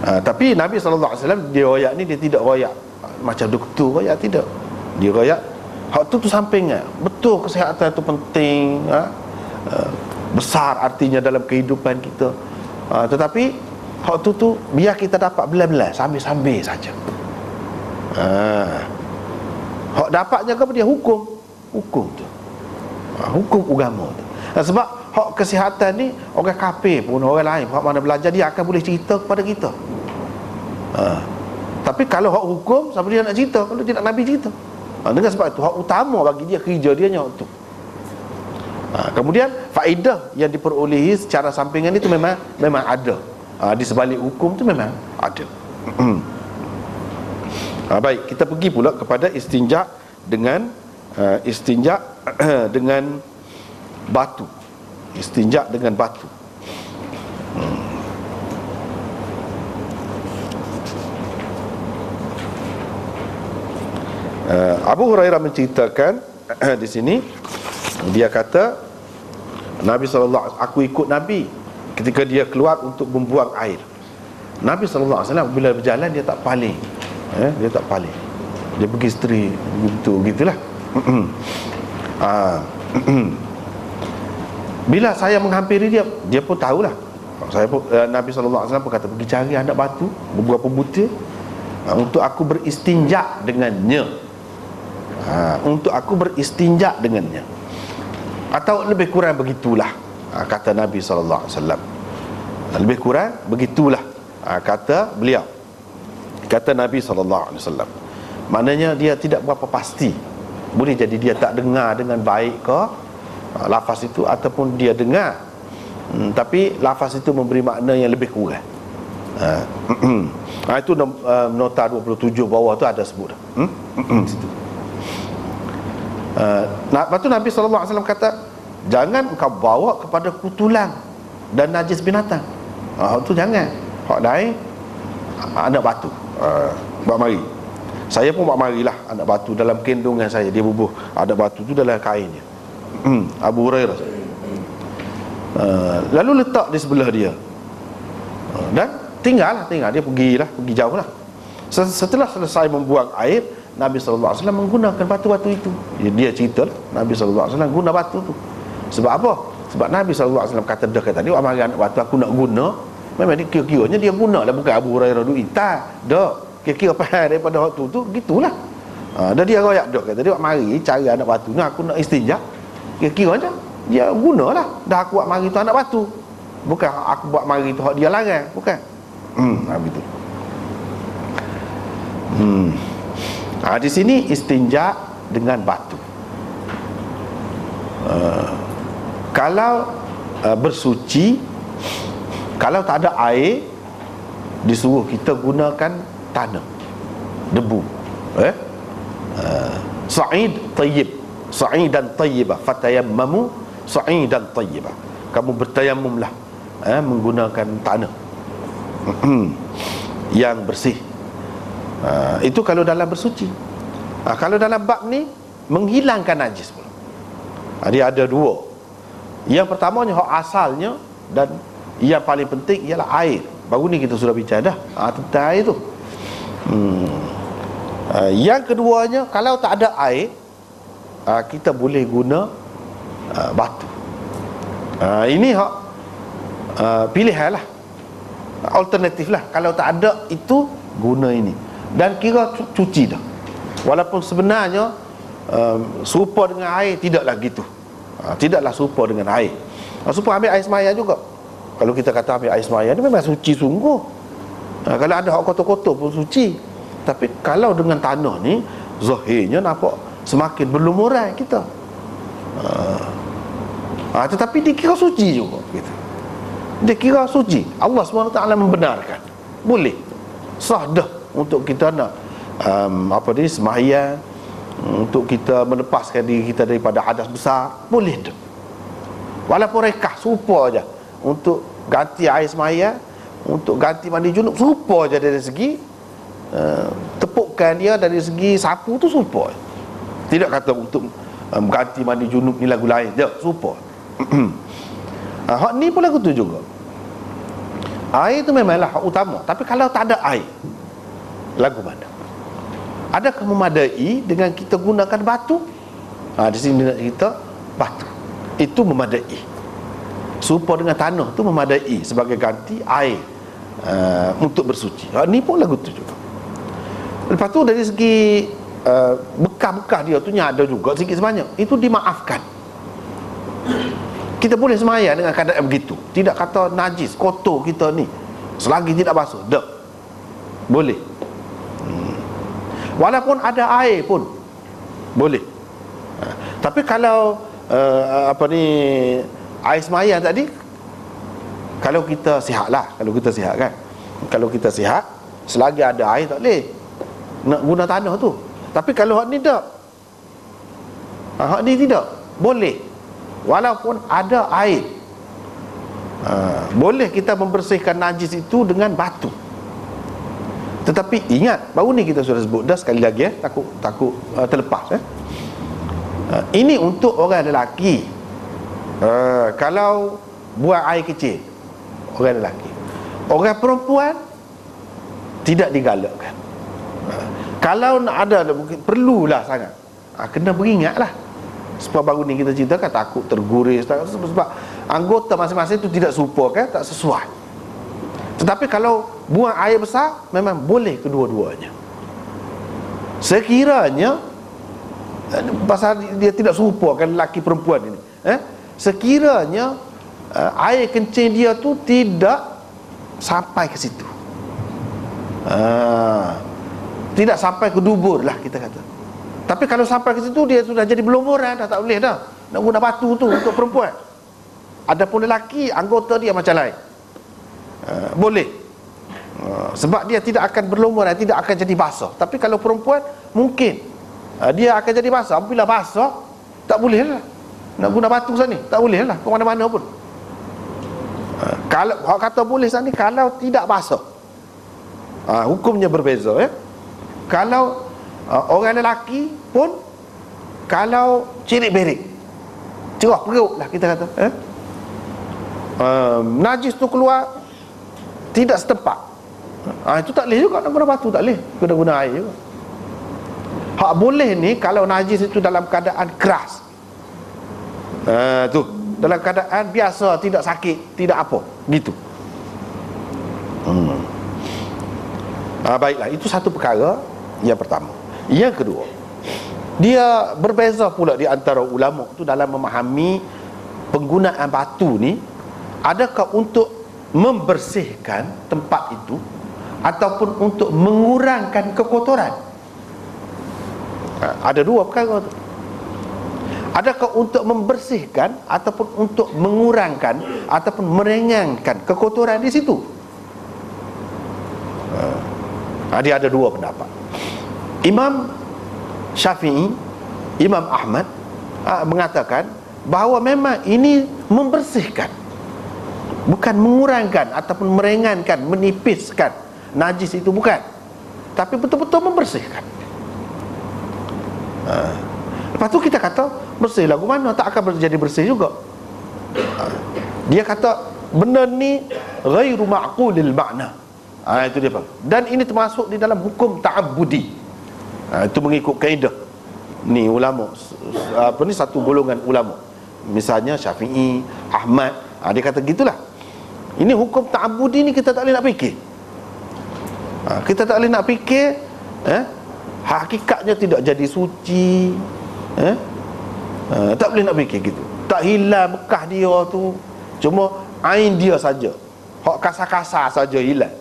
Tapi Nabi SAW, dia royak ni, dia tidak royak macam doktor royak, tidak. Dia royak hak tu sampingan. Betul kesihatan tu penting, besar artinya dalam kehidupan kita. Tetapi hak tu biar kita dapat belah-belah, sambil-sambil saja. Hak dapatnya ke dia hukum tu. Hukum agama tu. Sebab hak kesihatan ni, orang kafir pun, orang lain hak mana belajar, dia akan boleh cerita kepada kita. Tapi kalau hak hukum, siapa dia nak cerita kalau tidak Nabi cerita? Dengan sebab itu hak utama bagi dia, kerja dia nyok tu. Kemudian faedah yang diperolehi secara sampingan itu memang ada. Di sebalik hukum tu memang ada. Baik, kita pergi pula kepada istinja dengan dengan batu. Istinja dengan batu. Abu Hurairah menceritakan di sini, dia kata Nabi SAW, aku ikut Nabi ketika dia keluar untuk membuang air. Nabi SAW bila berjalan dia tak paling, dia tak paling, dia pergi isteri gitulah. Bila saya menghampiri dia, dia pun tahulah. Nabi SAW pun kata, pergi cari anak batu beberapa butir untuk aku beristinja dengannya. Untuk aku beristinja dengannya, atau lebih kurang begitulah. kata Nabi SAW. Lebih kurang begitulah kata beliau, kata Nabi SAW. Maknanya dia tidak berapa pasti. Boleh jadi dia tak dengar dengan baik ke lafaz itu, ataupun dia dengar tapi lafaz itu memberi makna yang lebih kurang. Itu nota 27 bawah tu ada sebut situ. Lepas tu Nabi SAW kata, jangan kau bawa kepada kutulang dan najis binatang. Itu jangan. Hak lain, anak batu, buat mari. Saya pun buat marilah anak batu dalam kendungan saya. Dia bubuh anak batu tu dalam kainnya. Abu Hurairah. Lalu letak di sebelah dia, dan tinggal dia pergi jauh lah. Setelah selesai membuang air, Nabi SAW menggunakan batu-batu itu. Dia cerita Nabi SAW guna batu tu. Sebab apa? Sebab Nabi SAW kata dah tadi, mari anak batu aku nak guna. Memang dia kira-kiranya dia guna lah, bukan Abu Hurairah dulu. Dah kira-kira faham daripada waktu tu gitulah. Dan dia royak dah kata dia, mari cari anak batu ni aku nak istinja. Kira-kira macam dia gunalah. Dah aku buat mari tu anak batu, bukan aku buat mari tu hak dia larang, bukan. Begitu. Di sini istinja dengan batu. Kalau bersuci, kalau tak ada air, disuruh kita gunakan tanah, debu, sa'id tayyib, sa'idan tayyibah, fatayammamu sa'idan tayyibah. Kamu bertayamumlah menggunakan tanah yang bersih. Itu kalau dalam bersuci. Kalau dalam bab ni menghilangkan najis pula, dia ada dua. Yang pertamanya hak asalnya, dan yang paling penting ialah air. Baru ni kita sudah bicara dah tentang air tu. Yang keduanya, kalau tak ada air, kita boleh guna batu. Ini hak pilihan lah, alternatif lah. Kalau tak ada itu, guna ini. Dan kira cuci dah. Walaupun sebenarnya serupa dengan air, tidaklah gitu. Tidaklah serupa dengan air. Serupa ambil air semaya juga. Kalau kita kata ambil air semaya ni memang suci sungguh. Kalau ada hak kotor-kotor pun suci. Tapi kalau dengan tanah ni, zahirnya nampak semakin berlumuran kita. Tetapi dikira suci juga gitu. Dikira suci. Allah SWT membenarkan. Boleh. Sah dah untuk kita nak sembahyang, untuk kita melepaskan diri kita daripada hadas besar. Boleh dah. Walaupun rekah, serupa aja. Untuk ganti air sembahyang, untuk ganti mandi junub, serupa aja dari segi tepukan dia, dari segi sapu tu serupa. Tidak kata untuk ganti mandi junub ni lagu lain. Dia serupa. Hak ni pun lagu tu juga. Air tu memanglah hak utama. Tapi kalau tak ada air, lagu mana? Adakah memadai dengan kita gunakan batu? Di sini nak cerita batu. Itu memadai. Serupa dengan tanah tu memadai sebagai ganti air untuk bersuci. Ni pun lagu tu juga. Lepas tu dari segi bekas-bekas dia tu ada juga sikit sebanyak. Itu dimaafkan. Kita boleh sembahyang dengan keadaan begitu. Tidak kata najis, kotor kita ni, selagi tidak basuh, dah boleh. Walaupun ada air pun boleh. Tapi kalau air sembahyang tadi, kalau kita sihat lah, kalau kita sihat, selagi ada air tak boleh nak guna tanah tu. Tapi kalau hak ni tak, hak ni tidak boleh. Walaupun ada air, boleh kita membersihkan najis itu dengan batu. Tetapi ingat, baru ni kita sudah sebut dah sekali lagi, takut terlepas. Ini untuk orang lelaki. Kalau buang air kecil, orang lelaki. Orang perempuan tidak digalakkan. Kalau nak ada, perlulah sangat, kena beringatlah. Sebab baru ni kita ceritakan takut terguris, sebab anggota masing-masing itu tidak serupa, kan, tak sesuai. Tetapi kalau buang air besar, memang boleh kedua-duanya. Sekiranya pasal dia tidak serupa, kan, lelaki perempuan ini, sekiranya air kencing dia tu tidak sampai ke situ. Tidak sampai ke dubur lah kita kata. Tapi kalau sampai ke situ dia sudah jadi berlumuran dah, tak boleh dah nak guna batu tu untuk perempuan. Adapun lelaki, anggota dia macam lain, boleh, sebab dia tidak akan berlumuran, tidak akan jadi basah. Tapi kalau perempuan mungkin dia akan jadi basah. Apabila basah, tak boleh lah nak guna batu sana ni, tak boleh lah ke mana-mana pun. Kalau orang kata boleh sana ni kalau tidak basah, hukumnya berbeza ya. Kalau orang lelaki pun, kalau cirit-berit, cerah perut lah kita kata, najis tu keluar tidak setempat, itu tak boleh juga nak guna batu, tak boleh, kena guna air juga. Hak boleh ni kalau najis itu dalam keadaan keras, tu dalam keadaan biasa, tidak sakit, tidak apa gitu. Baiklah, itu satu perkara yang pertama. Yang kedua, dia berbeza pula di antara ulama tu dalam memahami penggunaan batu ni, adakah untuk membersihkan tempat itu ataupun untuk mengurangkan kekotoran. Ada dua perkara tu. Adakah untuk membersihkan ataupun untuk mengurangkan ataupun meringankan kekotoran di situ. Dia ada dua pendapat. Imam Syafi'i, Imam Ahmad mengatakan bahawa memang ini membersihkan, bukan mengurangkan ataupun meringankan, menipiskan najis itu, bukan, tapi betul-betul membersihkan. Lepas tu kita kata bersih lagu mana, tak akan jadi bersih juga. Dia kata benda ni ghairu ma'qulil makna. Itu dia, dan ini termasuk di dalam hukum ta'abbudi. Itu mengikut kaedah ni ulama, ni satu golongan ulama, misalnya Syafi'i, Ahmad, dia kata gitulah. Ini hukum ta'abbudi ni kita tak boleh nak fikir. Kita tak boleh nak fikir, hakikatnya tidak jadi suci, tak boleh nak fikir gitu. Tak hilang bekas dia tu, cuma ain dia saja, hak kasar-kasar saja hilang.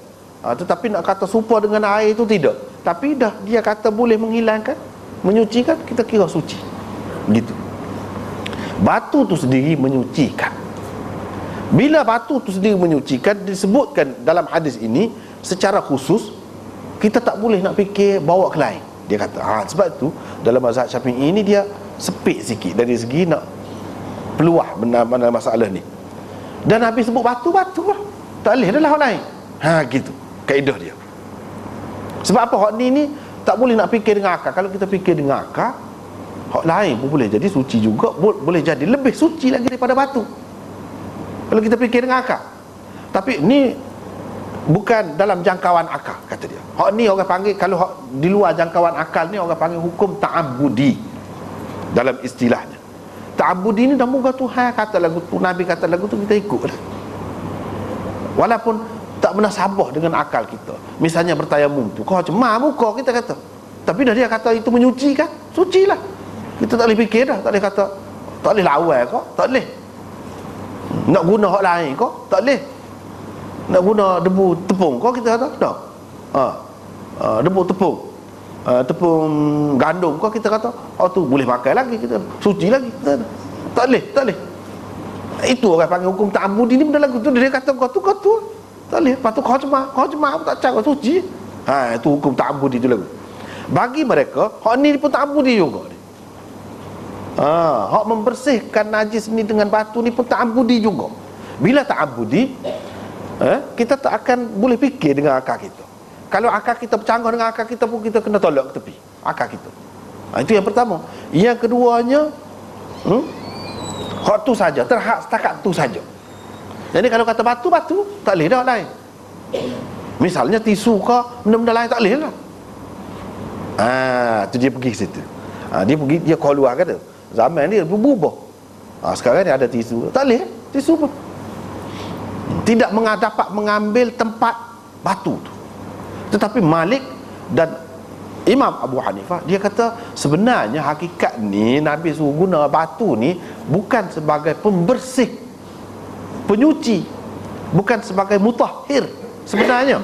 Tetapi nak kata serupa dengan air itu tidak. Tapi dah dia kata boleh menghilangkan, menyucikan, kita kira suci gitu. Batu tu sendiri menyucikan. Bila batu tu sendiri menyucikan, disebutkan dalam hadis ini secara khusus, kita tak boleh nak fikir bawa ke lain. Dia kata, sebab tu dalam mazhab Syafi'i ini dia sepit sikit dari segi nak peluah benda masalah ni. Dan habis sebut batu-batu lah, tak boleh dah lah hak lain. Gitu kaedah dia. Sebab apa? Hak ni tak boleh nak fikir dengan akal. Kalau kita fikir dengan akal, hak lain pun boleh jadi suci juga, boleh jadi lebih suci lagi daripada batu, kalau kita fikir dengan akal. Tapi ni bukan dalam jangkauan akal, kata dia. Hak ni orang panggil, kalau hak di luar jangkauan akal ni orang panggil hukum ta'abbudi dalam istilahnya. Ta'abbudi ni dah muka Tuhan kata lagu tu, Nabi kata lagu tu, kita ikut lah. Walaupun tak pernah sabah dengan akal kita. Misalnya bertayamum tu, kau cemar muka kita kata, tapi dah dia kata itu menyuci kan, suci lah. Kita tak boleh fikir dah, tak boleh kata, tak boleh lawan kau, tak boleh nak guna hak lain kau, tak boleh nak guna debu tepung kau, kita kata tak. Debu tepung, tepung gandum kau, kita kata tu boleh pakai lagi, kita suci lagi, kita kata, tak boleh. Itu orang panggil hukum ta'abbudi ni. Benda lagu tu dia kata kau tu tak boleh. Lepas tu kau cemar aku tak cakap suci. Itu hukum ta'abbudi tu lagu. Bagi mereka hak ni pun ta'abbudi juga ni. Hak membersihkan najis ni dengan batu ni pun ta'abbudi juga. Bila ta'abbudi, kita tak akan boleh fikir dengan akal kita. Kalau akal kita bercanggah dengan akal kita pun, kita kena tolak ke tepi akal kita. Itu yang pertama. Yang keduanya, hak tu saja, terhad setakat tu saja. Jadi kalau kata batu, tak boleh dah lain. Misalnya tisu ke benda-benda lain, tak boleh lah. Tu dia pergi ke situ. Dia keluar kata, zaman dia berubah. Sekarang ni ada tisu, tak boleh tisu pun. Tidak dapat mengambil tempat batu tu. Tetapi Malik dan Imam Abu Hanifah, dia kata sebenarnya hakikat ni Nabi suruh guna batu ni bukan sebagai pembersih penyuci, bukan sebagai mutahhir sebenarnya.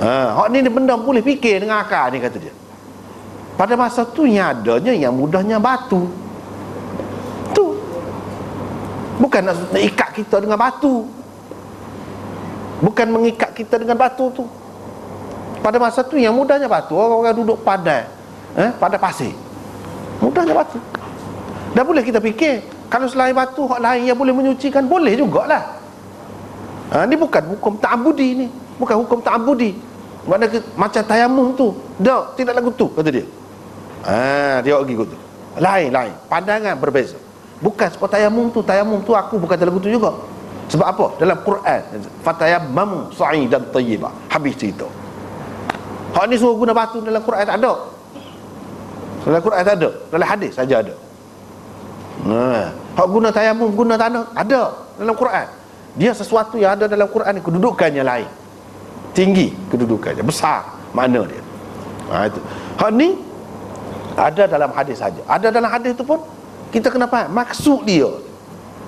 Hak ni benda boleh fikir dengan akal ni, kata dia. Pada masa tu yang adanya yang mudahnya batu. Tu bukan nak ikat kita dengan batu, bukan mengikat kita dengan batu tu. Pada masa tu yang mudahnya batu. Orang-orang duduk padai, pada pasir, mudahnya batu. Dan boleh kita fikir, kalau selain batu, hak lain yang boleh menyucikan, boleh jugalah. Ni bukan hukum ta'abudi ni, bukan hukum ta'abudi. Macam tayamum tu, tak, tidak lagu tu, kata dia. Dia pergi kot tu. Lain, pandangan berbeza. Bukan sebab tayamum tu aku bukan lagu tu juga. Sebab apa? Dalam Quran, fatayammamu sa'idan tayyiba, habis cerita. Hak ni suruh guna batu dalam Quran tak ada. Dalam Quran tak ada, dalam hadis saja ada. Hak guna tayamum, guna tanah, ada dalam Quran. Dia sesuatu yang ada dalam Quran ni, kedudukannya lain, tinggi kedudukannya, besar makna dia. Itu. Hak ni ada dalam hadis saja. Ada dalam hadis tu pun kita kena faham maksud dia.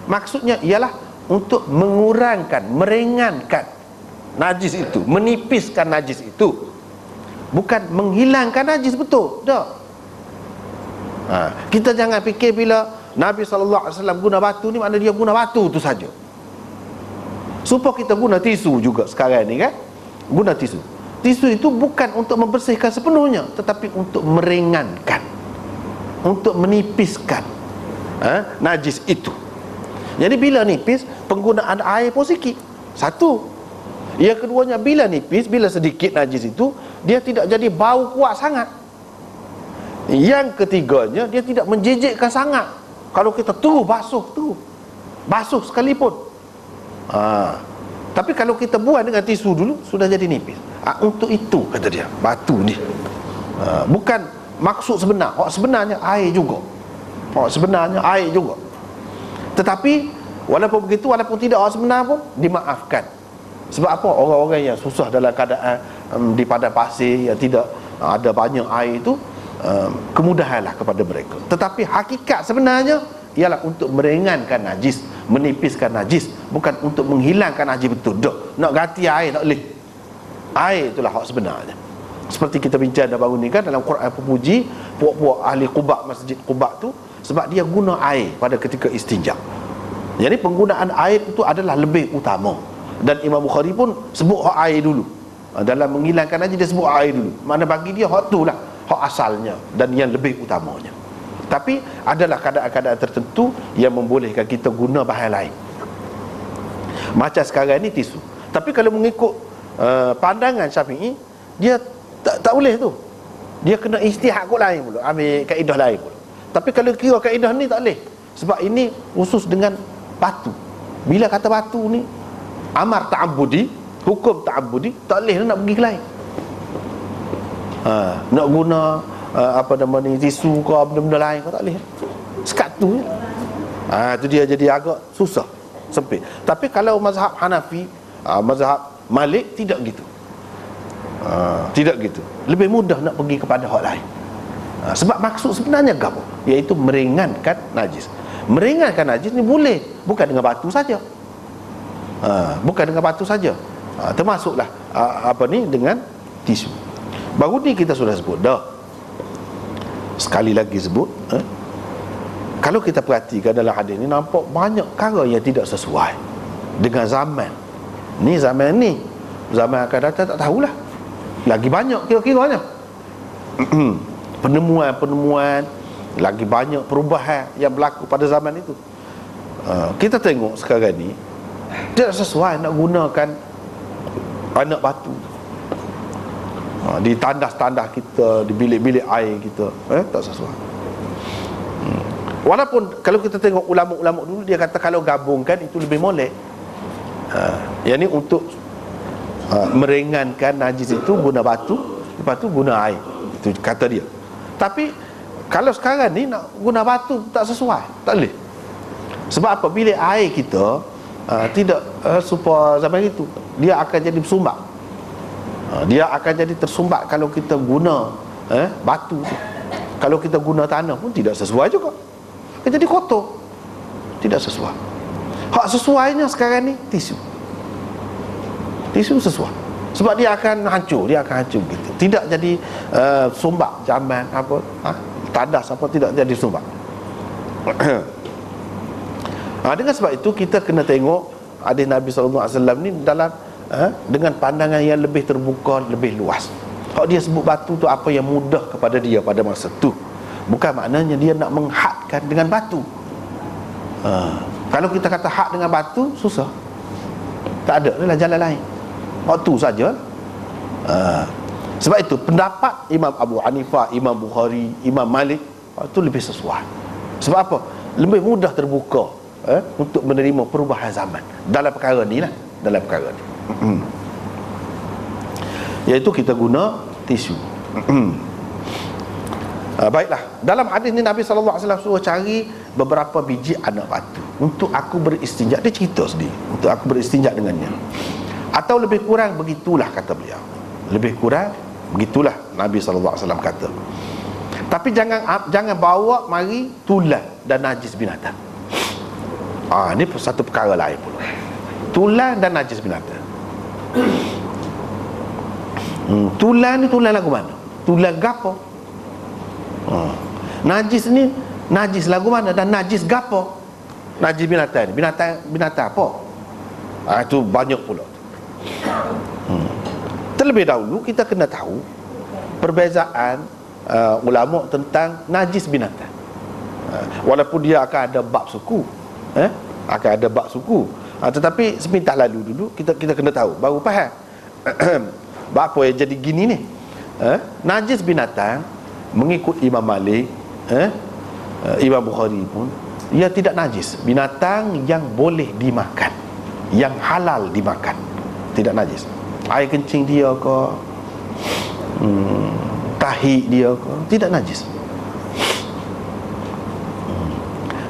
Maksudnya ialah untuk mengurangkan, meringankan najis itu, menipiskan najis itu, bukan menghilangkan najis, betul tak? Kita jangan fikir bila Nabi SAW guna batu ni, maknanya dia guna batu tu saja. Supaya kita guna tisu juga sekarang ni kan, guna tisu. Tisu itu bukan untuk membersihkan sepenuhnya, tetapi untuk meringankan, untuk menipiskan najis itu. Jadi bila nipis, penggunaan air pun sikit. Satu. Yang keduanya, bila nipis, bila sedikit najis itu, dia tidak jadi bau kuat sangat. Yang ketiganya, dia tidak menjijikkan sangat. Kalau kita basuh sekalipun. Tapi kalau kita buang dengan tisu dulu, sudah jadi nipis. Untuk itu, kata dia, batu ni bukan maksud sebenar. Sebenarnya air juga. Tetapi walaupun begitu, walaupun tidak sebenar pun dimaafkan. Sebab apa? Orang-orang yang susah dalam keadaan di padang pasir, yang tidak ada banyak air itu, kemudahanlah kepada mereka. Tetapi hakikat sebenarnya ialah untuk meringankan najis, menipiskan najis, bukan untuk menghilangkan najis betul. Nak ganti air tak boleh. Air itulah hak sebenarnya. Seperti kita bincang baru ni kan, dalam Quran pemuji puak-puak ahli Quba, Masjid Quba tu, sebab dia guna air pada ketika istinja. Jadi penggunaan air itu adalah lebih utama. Dan Imam Bukhari pun sebut hak air dulu. Dalam menghilangkan najis dia sebut air dulu. Mana bagi dia hak tu lah, hak asalnya dan yang lebih utamanya. Tapi adalah keadaan-keadaan tertentu yang membolehkan kita guna bahan lain. Macam sekarang ni tisu. Tapi kalau mengikut pandangan Syafi'i, dia tak boleh tu. Dia kena ijtihad kot lain pula, ambil kaedah lain pula. Tapi kalau kira kaedah ni tak boleh. Sebab ini khusus dengan batu. Bila kata batu ni amar ta'abbudi, hukum ta'abbudi, tak boleh nak pergi ke lain. Nak guna tisu ke benda-benda lain ke tak boleh. Sekat tu je. Itu dia jadi agak susah, sempit. Tapi kalau mazhab Hanafi, mazhab Malik tidak gitu. Tidak gitu. Lebih mudah nak pergi kepada hak lain. Sebab maksud sebenarnya apa? Iaitu meringankan najis. Meringankan najis ni boleh, bukan dengan batu saja. Bukan dengan batu saja. Termasuklah dengan tisu. Baru ni kita sudah sebut dah. Sekali lagi sebut, kalau kita perhatikan dalam hadis ni, nampak banyak perkara yang tidak sesuai dengan zaman ni. Zaman akan datang tak tahulah. Lagi banyak kira-kiranya penemuan lagi banyak perubahan yang berlaku pada zaman itu. Kita tengok sekarang ni tidak sesuai nak gunakan anak batu di tandas-tandas kita, di bilik-bilik air kita, tak sesuai. Walaupun kalau kita tengok ulama-ulama dulu, dia kata kalau gabungkan itu lebih molek. Yang ni untuk meringankan najis itu guna batu, lepas tu guna air. Itu kata dia. Tapi kalau sekarang ni nak guna batu tak sesuai, tak boleh. Sebab apa? Bilik air kita tidak supaya zaman itu, dia akan jadi bersumbat. Dia akan jadi tersumbat kalau kita guna batu tu. Kalau kita guna tanah pun tidak sesuai juga. Jadi kotor, tidak sesuai. Hak sesuainya sekarang ni tisu. Tisu sesuai. Sebab dia akan hancur gitu. Tidak jadi sumbak zaman apa, tadas apa, tidak jadi sumbak. Dengan sebab itu kita kena tengok hadis Nabi SAW ni dalam dengan pandangan yang lebih terbuka, lebih luas. Kalau dia sebut batu tu apa yang mudah kepada dia pada masa tu, bukan maknanya dia nak menghadkan dengan batu. Kalau kita kata hak dengan batu, susah. Tak ada lah jalan lain. Waktu saja. Sebab itu pendapat Imam Abu Hanifah, Imam Bukhari, Imam Malik itu lebih sesuai. Sebab apa? Lebih mudah terbuka untuk menerima perubahan zaman dalam perkara ni lah. Dalam perkara ni iaitu kita guna tisu. Baiklah, dalam hadis ni Nabi SAW suruh cari beberapa biji anak batu untuk aku beristinja. Dia cerita sendiri, untuk aku beristinja dengannya. Atau lebih kurang begitulah kata beliau. Lebih kurang begitulah Nabi SAW kata. Tapi jangan bawa mari tulang dan najis binatang. Ini satu perkara lain pula. Tulang dan najis binatang. Tulang ni tulang lagu mana? Tulang gapo? Najis ni najis lagu mana dan najis gapo? Najis binatang ni binatang apa? Itu banyak pula. Terlebih dahulu kita kena tahu perbezaan ulama tentang najis binatang. Walaupun dia akan ada bab suku, akan ada bab suku, tetapi sepintas lalu dulu kita kena tahu baru faham. Apa yang jadi gini ni? Najis binatang mengikut Imam Malik, Imam Bukhari pun, ia tidak najis. Binatang yang boleh dimakan, yang halal dimakan, tidak najis. Air kencing dia ke, tahi dia ke, tidak najis.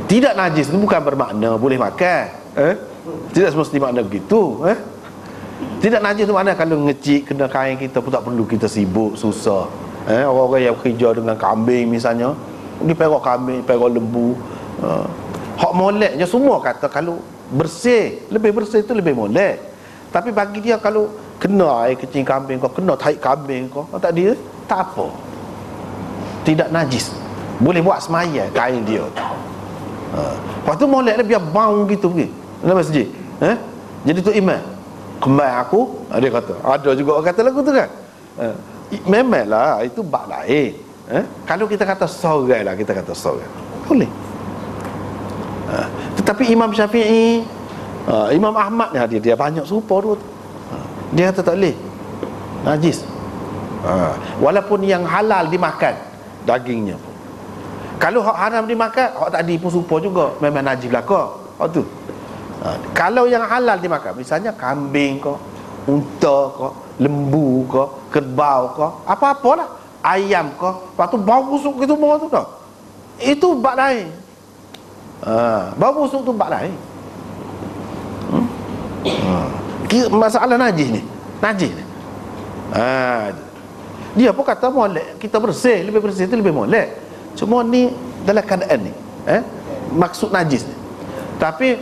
Tidak najis itu bukan bermakna boleh makan. Tidak semestinya makna begitu. Tidak najis itu makna kalau ngecik kena kain kita pun tak perlu kita sibuk susah. Orang-orang yang kerja dengan kambing misalnya, dia perok kambing, perok lembu, hak molek je semua kata kalau bersih, lebih bersih itu lebih molek. Tapi bagi dia kalau kena air kecing kambing kau, kena tahi kambing kau, tak dia tak apa. Tidak najis. Boleh buat semaya kain dia. Lepas tu molek dia biar bau gitu pergi dalam masjid. Jadi tu imam kembali aku, dia kata. Ada juga orang kata lagu tu kan. Memanglah itu bab lain. Kalau kita kata sorai lah, kita kata sorai, boleh. Tetapi Imam Syafi'i, Imam Ahmad ni dia banyak serupa tu. Dia kata tak boleh, najis. Walaupun yang halal dimakan dagingnya. Kalau hak haram dimakan, hak tadi pun serupa juga, memang najis belaka. Hak tu. Kalau yang halal dimakan, misalnya kambing ke, unta ke, lembu ke, kerbau ke, apa-apalah, ayam ke, lepas tu bau busuk gitu semua tu dah. Itu bab lain. Bau busuk tu bab lain. Masalah najis ni. Najis ni. Dia pun kata molek, kita bersih, lebih bersih itu lebih molek. Cuma ni dalam keadaan ni, maksud najis ni. Tapi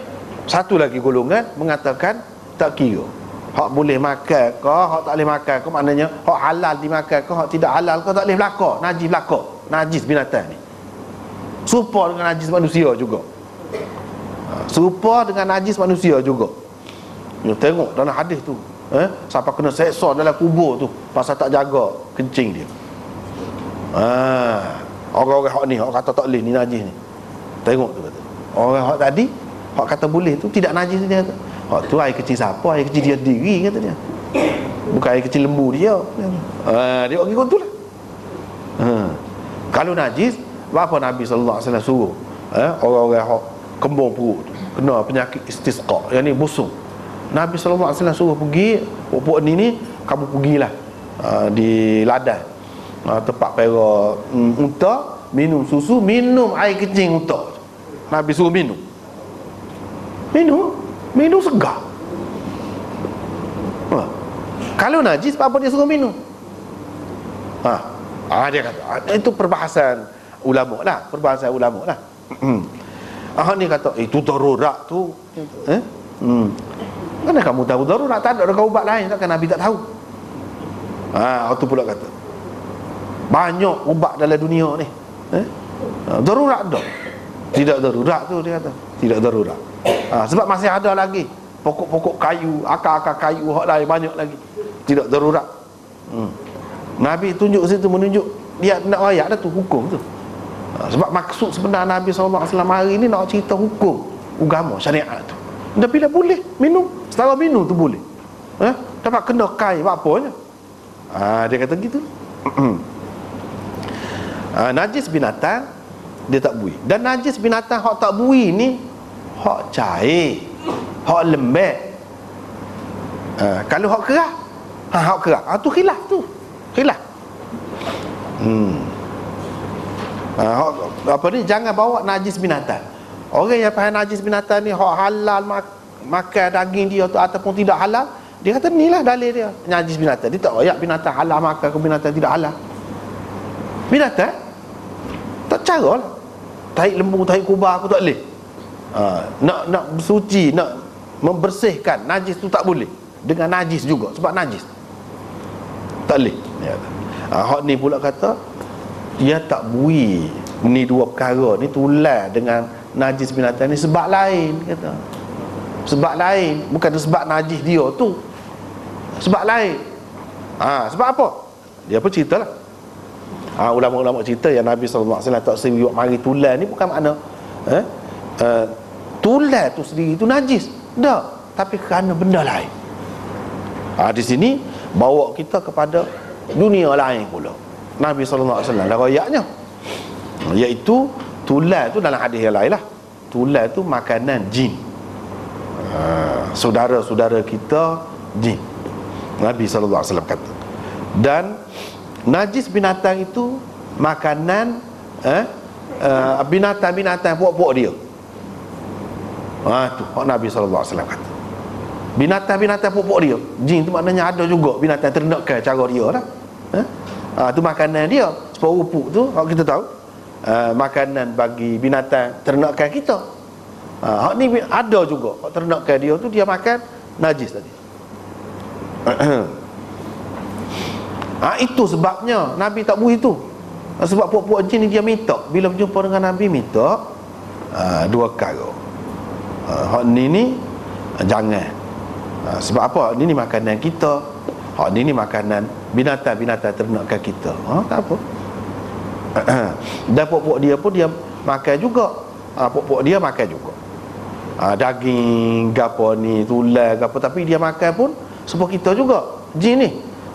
satu lagi golongan mengatakan tak kira. Hak boleh makan ke, hak tak boleh makan ke, maknanya hak halal dimakan ke, hak tidak halal ke, tak boleh belaka, najis belaka. Najis binatang ni serupa dengan najis manusia juga. Serupa dengan najis manusia juga. You tengok dalam hadis tu, siapa kena seksa dalam kubur tu pasal tak jaga kencing dia. Orang-orang hak ni, hak kata tak boleh ni najis ni. Tengok tu kata. Orang hak tadi, hak kata boleh tu tidak najis dia kata. Hak tu air kecil siapa? Air kecil dia sendiri kata dia. Bukan air kecil lembu dia. Dia orang ikut tu lah. Kalau najis, apa Nabi sallallahu alaihi wasallam suruh orang-orang hak kembung perut tu, kena penyakit istisqa, yang ni busung. Nabi sallallahu alaihi wasallam suruh pergi puak ni kamu pergilah di ladang, tempat para unta, minum susu, minum air kencing unta. Nabi suruh minum segar. Kalau najis apa dia suruh minum? Dia kata itu perbahasan ulama lah, Ni kata itu darurat tu. Mana kamu tahu darurat? Tak ada ubat lain, takkan Nabi tak tahu? Tu pula kata banyak ubat dalam dunia ni. Darurat dah. Tidak darurat tu dia kata. Tidak darurat. Sebab masih ada lagi pokok-pokok kayu, akar-akar kayu hak lain banyak lagi. Tidak darurat. Nabi tunjuk situ, menunjuk dia nak ayat dah tu, hukum tu. Sebab maksud sebenar Nabi SAW hari ni nak cerita hukum agama, syariat tu. Dan bila boleh minum, setara minum tu boleh. Dapat kena kai apa-apanya. Dia kata gitu. Najis binatang dia tak bui. Dan najis binatang hak tak bui ni hak cair, hak lembek. Kalau hak keras, hak keras, tu khilaf tu. Khilaf. Apa ni, jangan bawa najis binatang. Orang yang faham najis binatang ni hak halal makan daging dia tu ataupun tidak halal, dia kata inilah dalil dia najis binatang. Dia tak royak binatang halal makan ke binatang tidak halal. Binatang tak cara lah. Tahi lembu, tahi kubah aku tak boleh. Nak bersuci, nak membersihkan najis tu tak boleh. Dengan najis juga, sebab najis tak boleh. Hak ni pula kata dia tak bui. Ni dua perkara ni tular dengan najis binatang ni sebab lain, kata. Sebab lain, bukan sebab najis dia tu. Sebab lain. Sebab apa? Dia apa ceritalah. Ulama-ulama cerita yang Nabi SAW tak serius mari tular ni bukan makna tular tu sendiri tu najis. Dah, tapi kerana benda lain. Di sini bawa kita kepada dunia lain pula. Nabi SAW dah royaknya, iaitu tular tu dalam hadis yang lain lah. Tular tu makanan jin. Saudara-saudara kita jin. Nabi SAW kata. Dan najis binatang itu makanan binatang-binatang puak-puak dia. Tu Nabi SAW kata. Binatang-binatang puak-puak dia. Jin tu maknanya ada juga binatang ternakan cara dia lah. Tu makanan dia. Sebab rupuk tu kalau kita tahu makanan bagi binatang ternakan kita. Hak ni ada juga ternakan dia tu dia makan najis tadi. Itu sebabnya Nabi tak bui tu. Sebab puak-puak jin ni dia minta, bila berjumpa dengan Nabi minta dua perkara. Hak ni jangan. Sebab apa? Hak ni makanan kita. Hak ni makanan binatang-binatang ternakan kita. Tak apa. Dan puak-puak dia pun dia makan juga. Puak-puak dia makan juga. Daging gapo ni, tulang gapo, tapi dia makan pun sebab kita juga. Jin ni.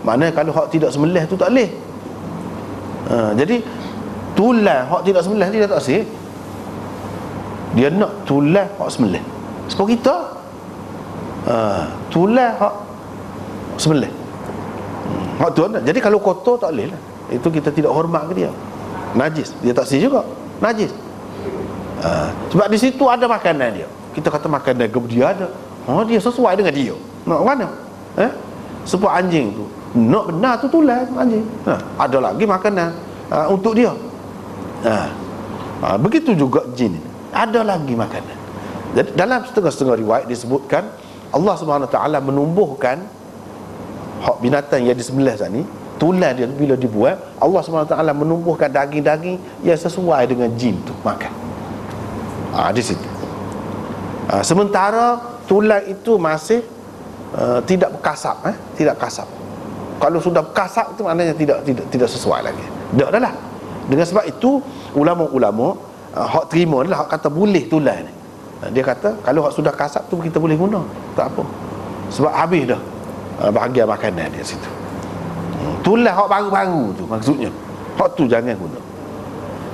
Maknanya kalau hak tidak sembelih tu tak boleh. Jadi tulang hak tidak sembelih dia tak sih. Dia nak tulang hak sembelih. Sebab kita tulang hak sembelih. Hak tu ada. Jadi kalau kotor tak boleh lah. Itu kita tidak hormat ke dia. Najis. Dia tak sih juga. Najis. Sebab di situ ada makanan dia. Kita kata makanan dia ada. Dia sesuai dengan dia. Nak mana? Sebab anjing tu nak benar tu tulang anjing. Ada lagi makanan untuk dia. Begitu juga jin. Ada lagi makanan. Jadi dalam setengah-setengah riwayat disebutkan Allah SWT menumbuhkan hak binatang yang disembelih tadi, tulang dia bila dibuat, Allah SWT menumbuhkan daging-daging yang sesuai dengan jin tu makan. Di situ. Sementara tulang itu masih tidak berkasap, tidak kasap. Kalau sudah kasap itu maknanya tidak sesuai lagi. Tak adalah. Dengan sebab itu ulama-ulama hak terima adalah hak kata boleh tulang ni. Dia kata kalau hak sudah kasap tu kita boleh guna, tak apa. Sebab habis dah bahagian makanan dia situ. Tulang hak baru-baru tu maksudnya. Hak tu jangan guna.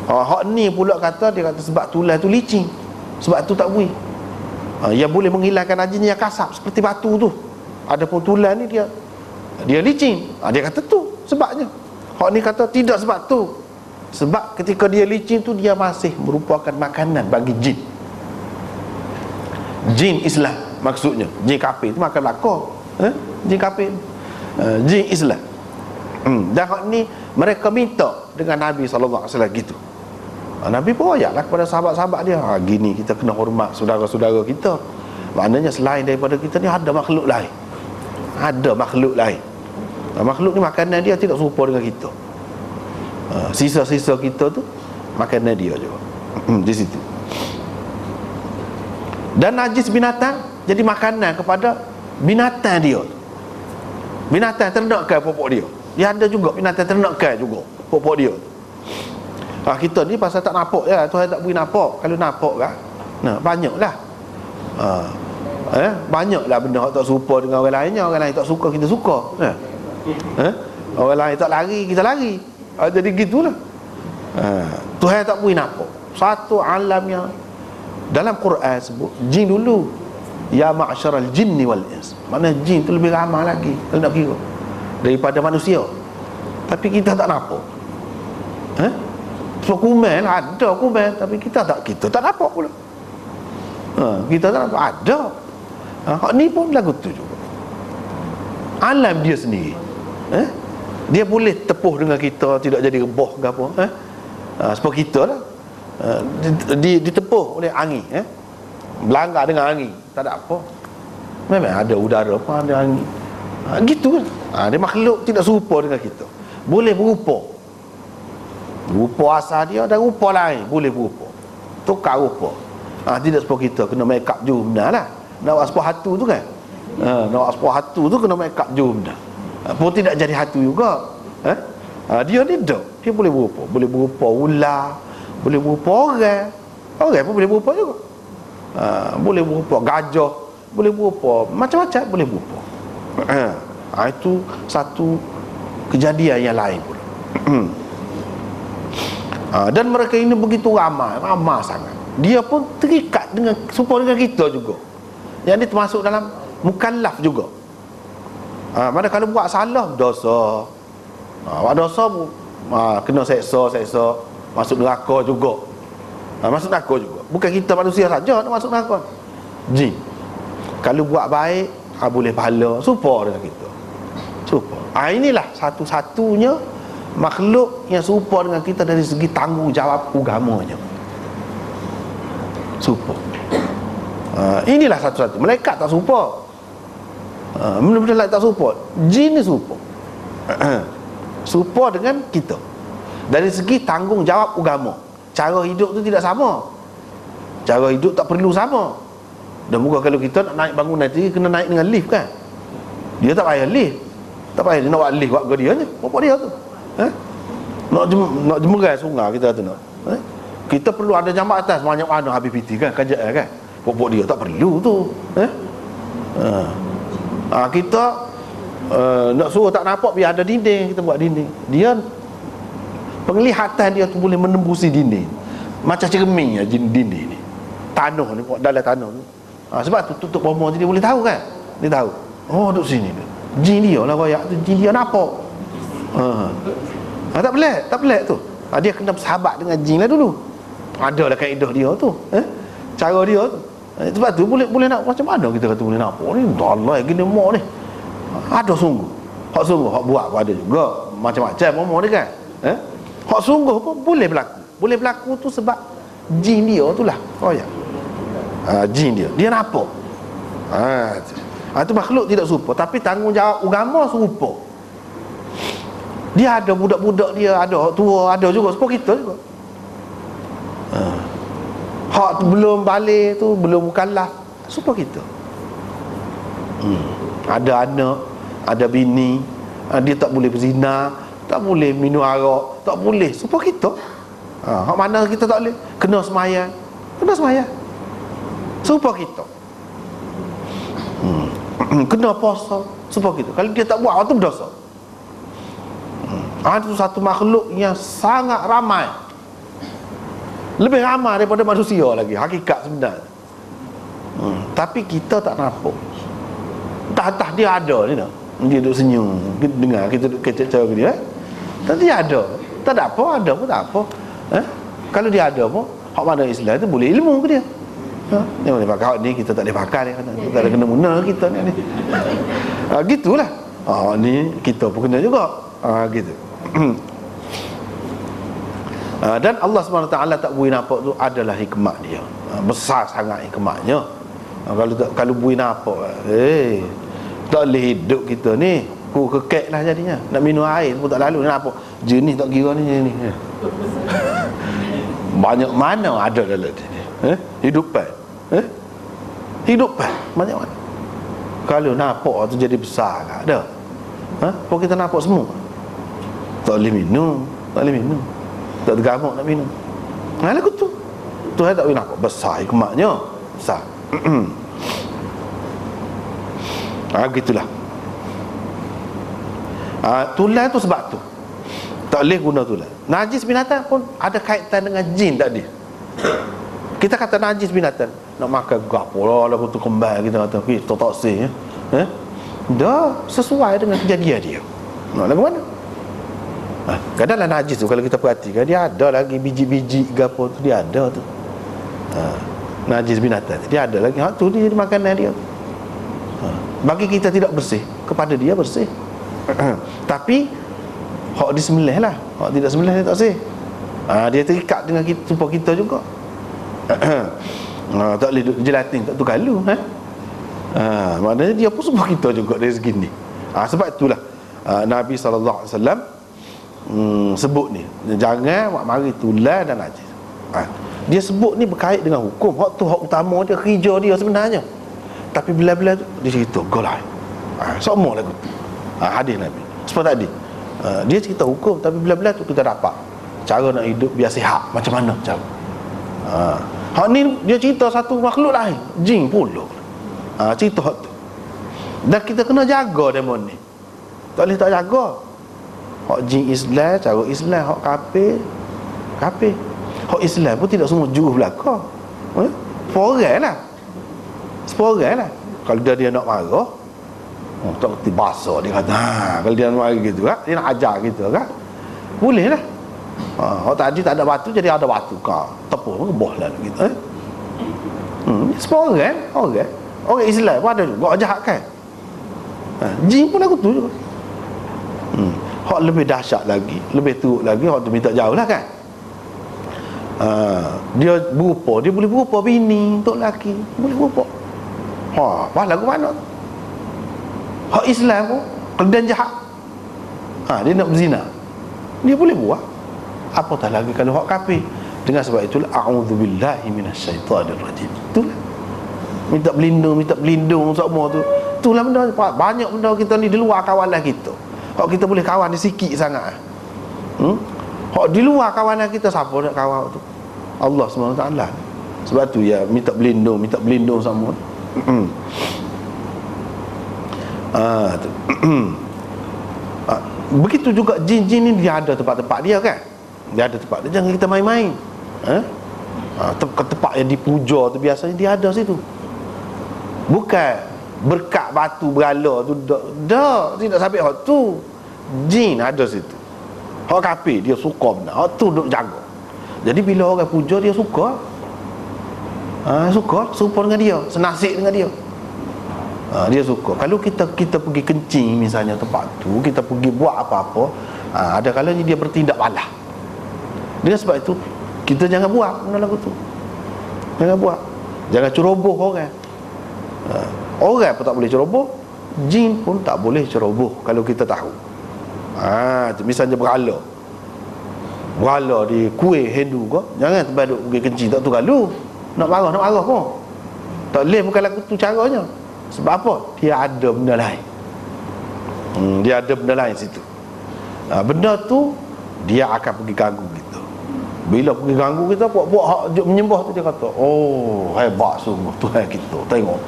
Hak ni pula kata, dia kata sebab tulang tu licin. Sebab tu tak boleh. Yang boleh menghilangkan najisnya yang kasap seperti batu tu. Adapun tulang ni dia licin. Dia kata tu sebabnya. Hak ni kata tidak sebab tu. Sebab ketika dia licin tu dia masih merupakan makanan bagi jin. Jin Islam maksudnya. Jin kafir tu makan lakar. Jin kafir. Jin Islam. Dan hak ni mereka minta dengan Nabi SAW gitu. Nabi pun ayatlah kepada sahabat-sahabat dia, gini kita kena hormat saudara-saudara kita. Maknanya selain daripada kita ni ada makhluk lain. Ada makhluk lain. Makhluk ni makanan dia tidak serupa dengan kita. Sisa-sisa kita tu makanan dia juga. Di situ. Dan najis binatang jadi makanan kepada binatang dia. Binatang ternakan pokok dia. Dia ada juga binatang ternakan juga pokok dia. Kita ni pasal tak nampak ya, Tuhan tak beri nampak. Kalau nampak kan, banyaklah. Banyaklah benda tak serupa dengan orang lainnya. Orang lain tak suka, kita suka. Orang lain tak lari, kita lari. Jadi gitulah. Tuhan tak beri nampak. Satu alam yang dalam Quran sebut jin dulu, ya ma'syaral jinni wal ins. Maknanya jin tu lebih ramai lagi kalau nak kira daripada manusia. Tapi kita tak nampak. So kuman ada kuman, tapi kita tak nampak pula. Kita tak nampak ada. Hak ni pun lagu tu juga. Alam dia sendiri. Dia boleh tepuh dengan kita, tidak jadi rebah ke apa. Sebab kita lah ditepuh oleh angin, melanggar dengan angin, tak ada apa. Memang ada udara apa, ada angin. Gitu kan. Dia makhluk tidak serupa dengan kita. Boleh berupa. Rupa asal dia dan rupa lain boleh berupa. Tukar rupa. Tidak seperti kita kena make up je benar lah. Nak buat sebuah hatu tu kan. Nak buat sebuah hatu tu kena make up je benar. Pun tidak jadi hatu juga. Dia ni tak. Dia boleh berupa. Boleh berupa ular, boleh berupa orang. Orang pun boleh berupa juga. Boleh berupa gajah, boleh berupa macam-macam, boleh berupa. Itu satu kejadian yang lain pula. Dan mereka ini begitu ramai sangat. Dia pun terikat dengan serupa dengan kita juga. Yang ini termasuk dalam mukallaf juga. Mana kalau buat salah dosa. Buat dosa kena seksa, masuk neraka juga. Masuk neraka juga. Bukan kita manusia saja nak masuk neraka. Jin. Kalau buat baik, boleh pahala serupa dengan kita. Serupa. Inilah satu-satunya makhluk yang serupa dengan kita dari segi tanggungjawab agamanya. Serupa. Inilah satu-satu. Malaikat tak serupa. Benda-benda lain tak serupa. Jin ni serupa. Serupa dengan kita dari segi tanggungjawab agama. Cara hidup tu tidak sama. Cara hidup tak perlu sama. Dan bukan kalau kita nak naik bangunan tinggi kena naik dengan lift kan. Dia tak payah lift. Tak payah dia nak buat lift buat ke dia je. Bapak dia tu. Nak jemerai sungai kita tu nak. Kita perlu ada jambatan sebanyak mana habis PT kan, kerajaan kan. Pokok dia tak perlu tu. Kita nak suruh tak nampak biar ada dinding, kita buat dinding. Dia penglihatan dia tu boleh menembusi dinding. Macam cermin ya dinding ni. Tanah ni, dalam tanah ni. Sebab tu tutup bomo jadi boleh tahu kan. Dia tahu. Oh duduk sini tu. Jin dia lah royak tu, jin dia nampak. Tak pelik tu. Dia kena bersahabat dengan jin lah dulu. Adalah kaedah dia tu. Cara dia tu. Sebab tu boleh nak macam mana kita kata boleh nampak ni. Allah yang gini mak ni. Ada sungguh. Hak sungguh hak buat pun ada juga. Macam-macam mak dia kan. Hak sungguh pun boleh berlaku. Boleh berlaku tu sebab jin dia tu lah. Oh ya. Jin dia nampak. Itu makhluk tidak serupa, tapi tanggungjawab agama serupa. Dia ada budak-budak dia, ada tua, ada juga seperti kita juga. Hak tu belum balik tu, belum mukallaf, serupa kita. Ada anak, ada bini, dia tak boleh berzina, tak boleh minum arak, tak boleh, serupa kita. Hak mana kita tak boleh? Kena sembahyang, serupa kita. Kena puasa, serupa kita. Kalau dia tak buat, itu berdosa. Itu satu makhluk yang sangat ramai, lebih ramai daripada manusia lagi, hakikat sebenarnya. Tapi kita tak nampak. Entah dia ada ni tak? Dia duduk senyum, kita dengar, kita duduk kecek-kecek ke dia. Tapi dia ada. Tak ada apa, ada pun tak apa. Kalau dia ada pun, hak mana Islam tu boleh ilmu ke dia. Dia boleh pakai hak ni, kita tak boleh pakai dia. Kita ada kena guna kita ni. Gitulah. Ni kita pun kena juga. Gitu. Dan Allah SWT tak bui nampak tu adalah hikmat dia. Besar sangat hikmatnya. Kalau bui nampak, tak boleh hidup kita ni. Ku kekek lah jadinya. Nak minum air pun tak lalu. Nampak jenis tak kira ni jenis. Banyak mana ada dalam ni? Hidupan. Hidupan banyak mana? Kalau nampak tu jadi besar tak ada. Kalau kita nampak semua, tak boleh minum. Tak boleh minum. Tak tergamuk nak minum. Lagu tu Tuhan tak boleh nampak besar hikmatnya. Besar. Gitulah. Tulang tu sebab tu tak boleh guna tulang. Najis binatang pun ada kaitan dengan jin tadi. Kita kata najis binatang, nak makan gapo lah lagu tu kembal, kita kata kita tak sih dah sesuai dengan kejadian dia. Nak lagu mana? Kadang-kadang najis tu kalau kita perhatikan, dia ada lagi biji-biji gapo tu, dia ada tu. Najis binatang dia ada lagi. Tu dia makanan dia. Bagi kita tidak bersih, kepada dia bersih. Tapi hak disembelih lah, hak tidak sembelih dia tak bersih. Dia terikat dengan kita, tubuh kita juga. Tak boleh duduk jelatin, tak tukar lu. Maknanya dia pun tubuh kita juga dari segi ni. Sebab itulah Nabi SAW sebut ni, jangan buat mari tulang dan najis. Dia sebut ni berkait dengan hukum. Hak tu hak utama dia, kerja dia sebenarnya. Tapi bila-bila tu dia cerita golai. Semua lagu tu. Hadis Nabi. Sebab tadi dia cerita hukum, tapi bila-bila tu kita dapat cara nak hidup biar sihat macam mana cara. Hak ni dia cerita satu makhluk lain, jin pula. Cerita hak tu. Dan kita kena jaga demon ni. Tak boleh tak jaga. Hak jin Islam, cara Islam, hak kafir. Hak Islam pun tidak semua jurus belaka. Seporai lah. Kalau dia nak marah, tak kerti bahasa dia kata, kalau dia nak marah gitu kan, dia nak ajar gitu kan, boleh lah. Hak tadi tak ada batu, jadi ada batu kau tepuk boh lah gitu. Seporai orang Islam pun ada juga jahat kan. Jin pun aku tu juga. Hak lebih dahsyat lagi, lebih teruk lagi, hak tu minta jauh lah kan. Dia berupa, dia boleh berupa bini untuk lelaki, boleh berupa. Pahala ke mana? Hak Islam pun kalau dia jahat, dia nak berzina, dia boleh buat. Apatah lagi kalau hak kafir. Dengan sebab itulah a'udzubillahi minasyaitanir rajim. Itulah minta berlindung semua tu. Itulah benda, banyak benda kita ni di luar kawalan kita. Hak kita boleh kawan ni sikit sangat. Hak di luar kawanan kita, siapa nak kawal tu? Allah SWT. Sebab tu ya minta berlindung semua. Begitu juga jin-jin ni, dia ada tempat-tempat dia kan. Dia ada tempat dia, jangan kita main-main. Tempat yang dipuja tu biasanya dia ada situ. Bukan berkat batu berala tu dah tidak sampai hak tu. Jin ada situ. Hak kafir dia suka benda, hak tu duk jaga. Jadi bila orang puja dia suka. Suka serupa dengan dia, senasib dengan dia. Dia suka. Kalau kita pergi kencing misalnya tempat tu, kita pergi buat apa-apa, ada kalanya dia bertindak balah. Dengan sebab itu kita jangan buat benda lagu tu. Jangan buat. Jangan ceroboh orang. Orang pun tak boleh ceroboh, jin pun tak boleh ceroboh kalau kita tahu. Misalnya berhala di kuih Hindu kau, jangan tempat duk pergi kencing tak tu kalau nak marah pun tak boleh, bukan lagu tu caranya. Sebab apa? Dia ada benda lain. Dia ada benda lain situ. Benda tu dia akan pergi ganggu kita. Bila pergi ganggu kita, buat hak menyembah tu, dia kata, oh hebat sungguh Tuhan kita, tengok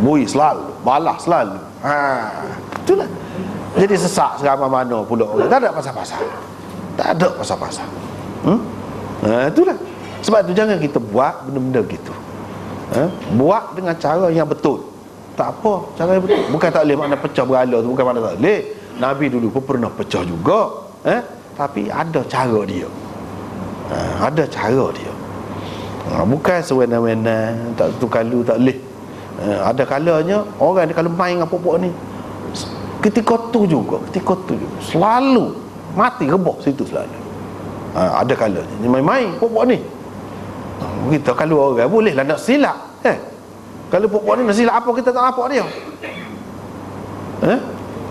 bui selalu, balah selalu. Itulah. Jadi sesak seramai mana pula orang. Tak ada pasal-pasal. Itulah. Sebab tu jangan kita buat benda-benda gitu. Buat dengan cara yang betul. Tak apa, cara yang betul. Bukan tak boleh makna pecah berhala tu, bukan makna tak boleh. Nabi dulu pun pernah pecah juga. Tapi ada cara dia. Ada cara dia. Bukan sewena-wena, tak tu kalau tak boleh. Ada kalanya orang ni kalau main dengan pokok ni, ketika tu juga selalu mati rebah situ selalu. Ada kalanya main-main pokok ni. Kita kalau orang boleh lah nak silap. Kalau pokok ni nak silap apa kita tak nampak dia.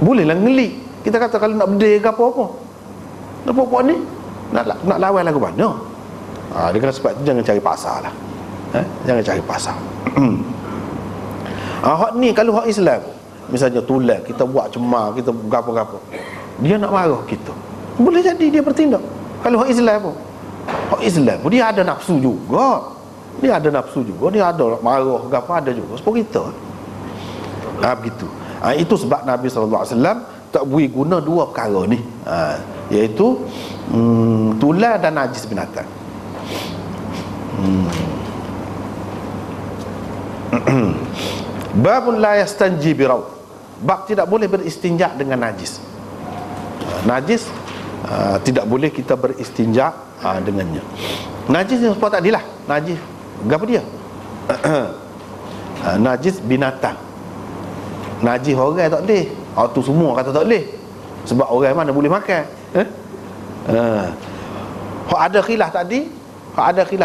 Boleh lah ngelik. Kita kata kalau nak berdiri ke apa-apa. Nak pokok ni nak lawan lagu mana? Dengan sebab tu jangan cari pasal lah. Jangan cari pasal. Hak ni kalau hak Islam, misalnya tulang kita buat cemar, kita gapo-gapo, dia nak marah kita, boleh jadi dia bertindak. Kalau hak Islam pun, hak Islam pun dia ada nafsu juga. Dia ada nafsu juga, dia ada marah gapo ada juga seperti kita. Begitu. Itu sebab Nabi SAW tak boleh guna dua perkara ni, iaitu tulang dan najis binatang. Babun la yastanji biraw. Bab tidak boleh beristinja dengan najis. Najis tidak boleh kita beristinja dengannya. Najis yang sebab tadi lah. Najis apa dia? Najis binatang. Najis orang tak boleh. Tu semua kata tak boleh. Sebab orang mana boleh makan. Hak ada khilaf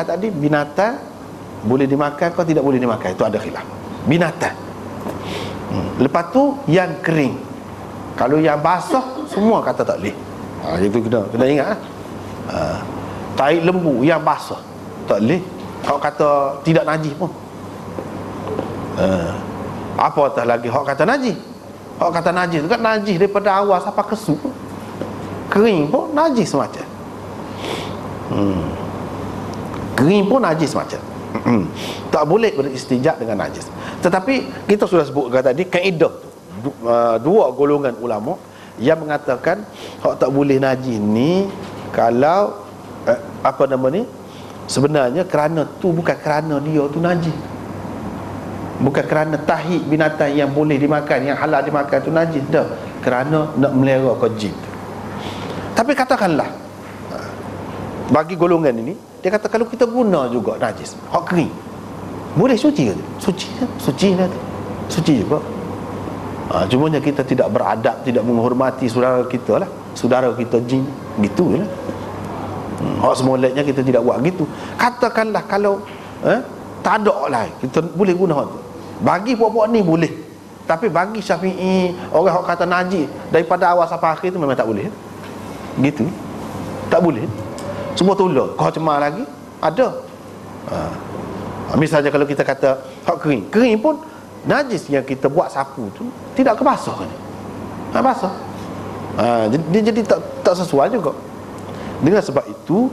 tadi, binatang boleh dimakan atau tidak boleh dimakan, itu ada khilaf. Binatang. Lepas tu yang kering. Kalau yang basah semua kata tak boleh. Itu kena ingat. Tai lembu yang basah tak boleh. Hak kata tidak najis pun. Apatah lagi hak kata najis. Hak kata najis tu kan najis daripada awal sampai kesuk. Kering pun najis semacam. Kering pun najis macam. Tak boleh beristinja dengan najis. Tetapi kita sudah sebutkan tadi kaedah tu, dua golongan ulama yang mengatakan hak tak boleh najis ni kalau sebenarnya kerana tu bukan kerana dia tu najis, bukan kerana tahi binatang yang boleh dimakan, yang halal dimakan tu najis dah, kerana nak melera ke jin. Tapi katakanlah bagi golongan ini, dia kata kalau kita guna juga najis, hak kering, boleh suci ke? Suci lah tu. Suci juga. Cumanya kita tidak beradab, tidak menghormati saudara kita lah, saudara kita jin, gitu je lah. Hak semoleknya kita tidak buat gitu. Katakanlah kalau tak ada lah, kita boleh guna hak tu. Bagi pokok ni boleh. Tapi bagi Syafi'i, orang hak kata najis daripada awal sampai akhir tu memang tak boleh. Gitu. Tak boleh. Semua tolak. Kau cemar lagi ada. Misalnya kalau kita kata hak kering pun najis yang kita buat sapu tu tidak kebasuh kan? Basah. Dia jadi tak sesuai juga. Dengan sebab itu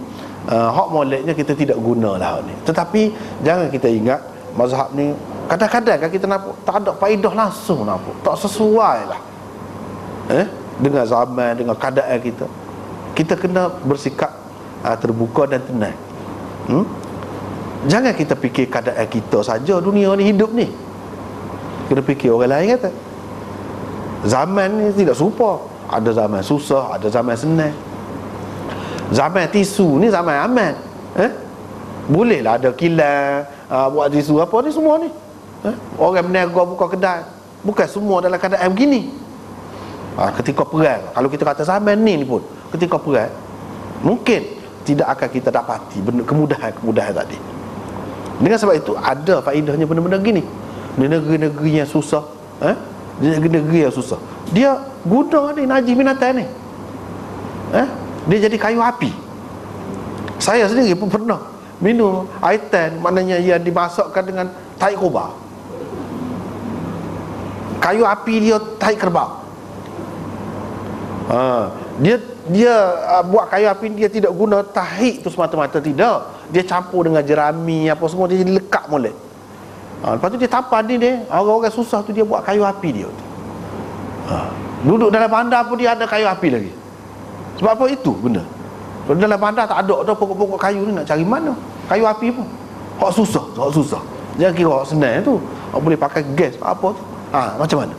hak moleknya kita tidak gunalah hak ni. Tetapi jangan kita ingat mazhab ni kadang-kadang kan kita nampak tak ada faedah langsung, nampak tak sesuai lah dengan zaman, dengan keadaan kita. Kita kena bersikap terbuka dan tenang. Jangan kita fikir keadaan kita saja dunia ni, hidup ni. Kena fikir orang lain kata. Zaman ni tidak serupa. Ada zaman susah, ada zaman senang. Zaman tisu ni zaman aman. Bolehlah ada kilang, buat tisu apa ni semua ni. Orang berniaga buka kedai. Bukan semua dalam keadaan begini. Ketika perang, kalau kita kata zaman ni pun, ketika perang mungkin tidak akan kita dapati kemudahan tadi. Dengan sebab itu ada faedahnya benda-benda gini. Di negeri-negeri yang susah, di negeri-negeri yang susah, dia guna ni najis binatang ni, dia jadi kayu api. Saya sendiri pun pernah minum air tan, maknanya yang dimasakkan dengan tai kobar. Kayu api dia tai kerbau. Dia buat kayu api, dia tidak guna tahi tu semata-mata, tidak. Dia campur dengan jerami apa semua, dia jadi lekat molek. Lepas tu dia tapan ni dia, orang-orang susah tu dia buat kayu api dia tu. Duduk dalam bandar pun dia ada kayu api lagi. Sebab apa itu benda? Kalau dalam bandar tak ada dah pokok-pokok kayu ni, nak cari mana kayu api pun. Hak susah. Jangan kira hak senang tu. Hak boleh pakai gas apa tu. Macam mana?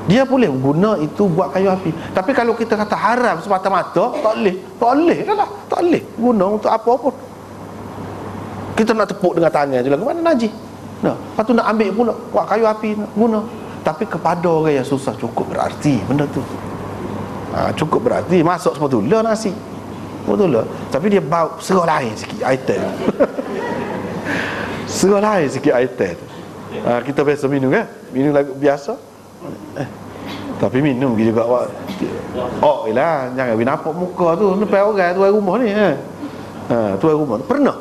Dia boleh guna itu buat kayu api. Tapi kalau kita kata haram semata-mata, tak boleh dah lah. Tak boleh guna untuk apa pun. Kita nak tepuk dengan tangan je lah, mana najis. Lepas tu nak ambil pula buat kayu api, nak guna. Tapi kepada orang yang susah cukup berarti benda tu. Cukup berarti masuk semua tu lah nasi. betul lah. Tapi dia bau serah lain sikit air teh. Serah lain sikit air teh. Kita biasa minum kan, minum lagu biasa. Tapi minum juga awak. Oh lah, jangan nampak muka tu nampak orang tuan rumah ni. Tuan rumah pernah.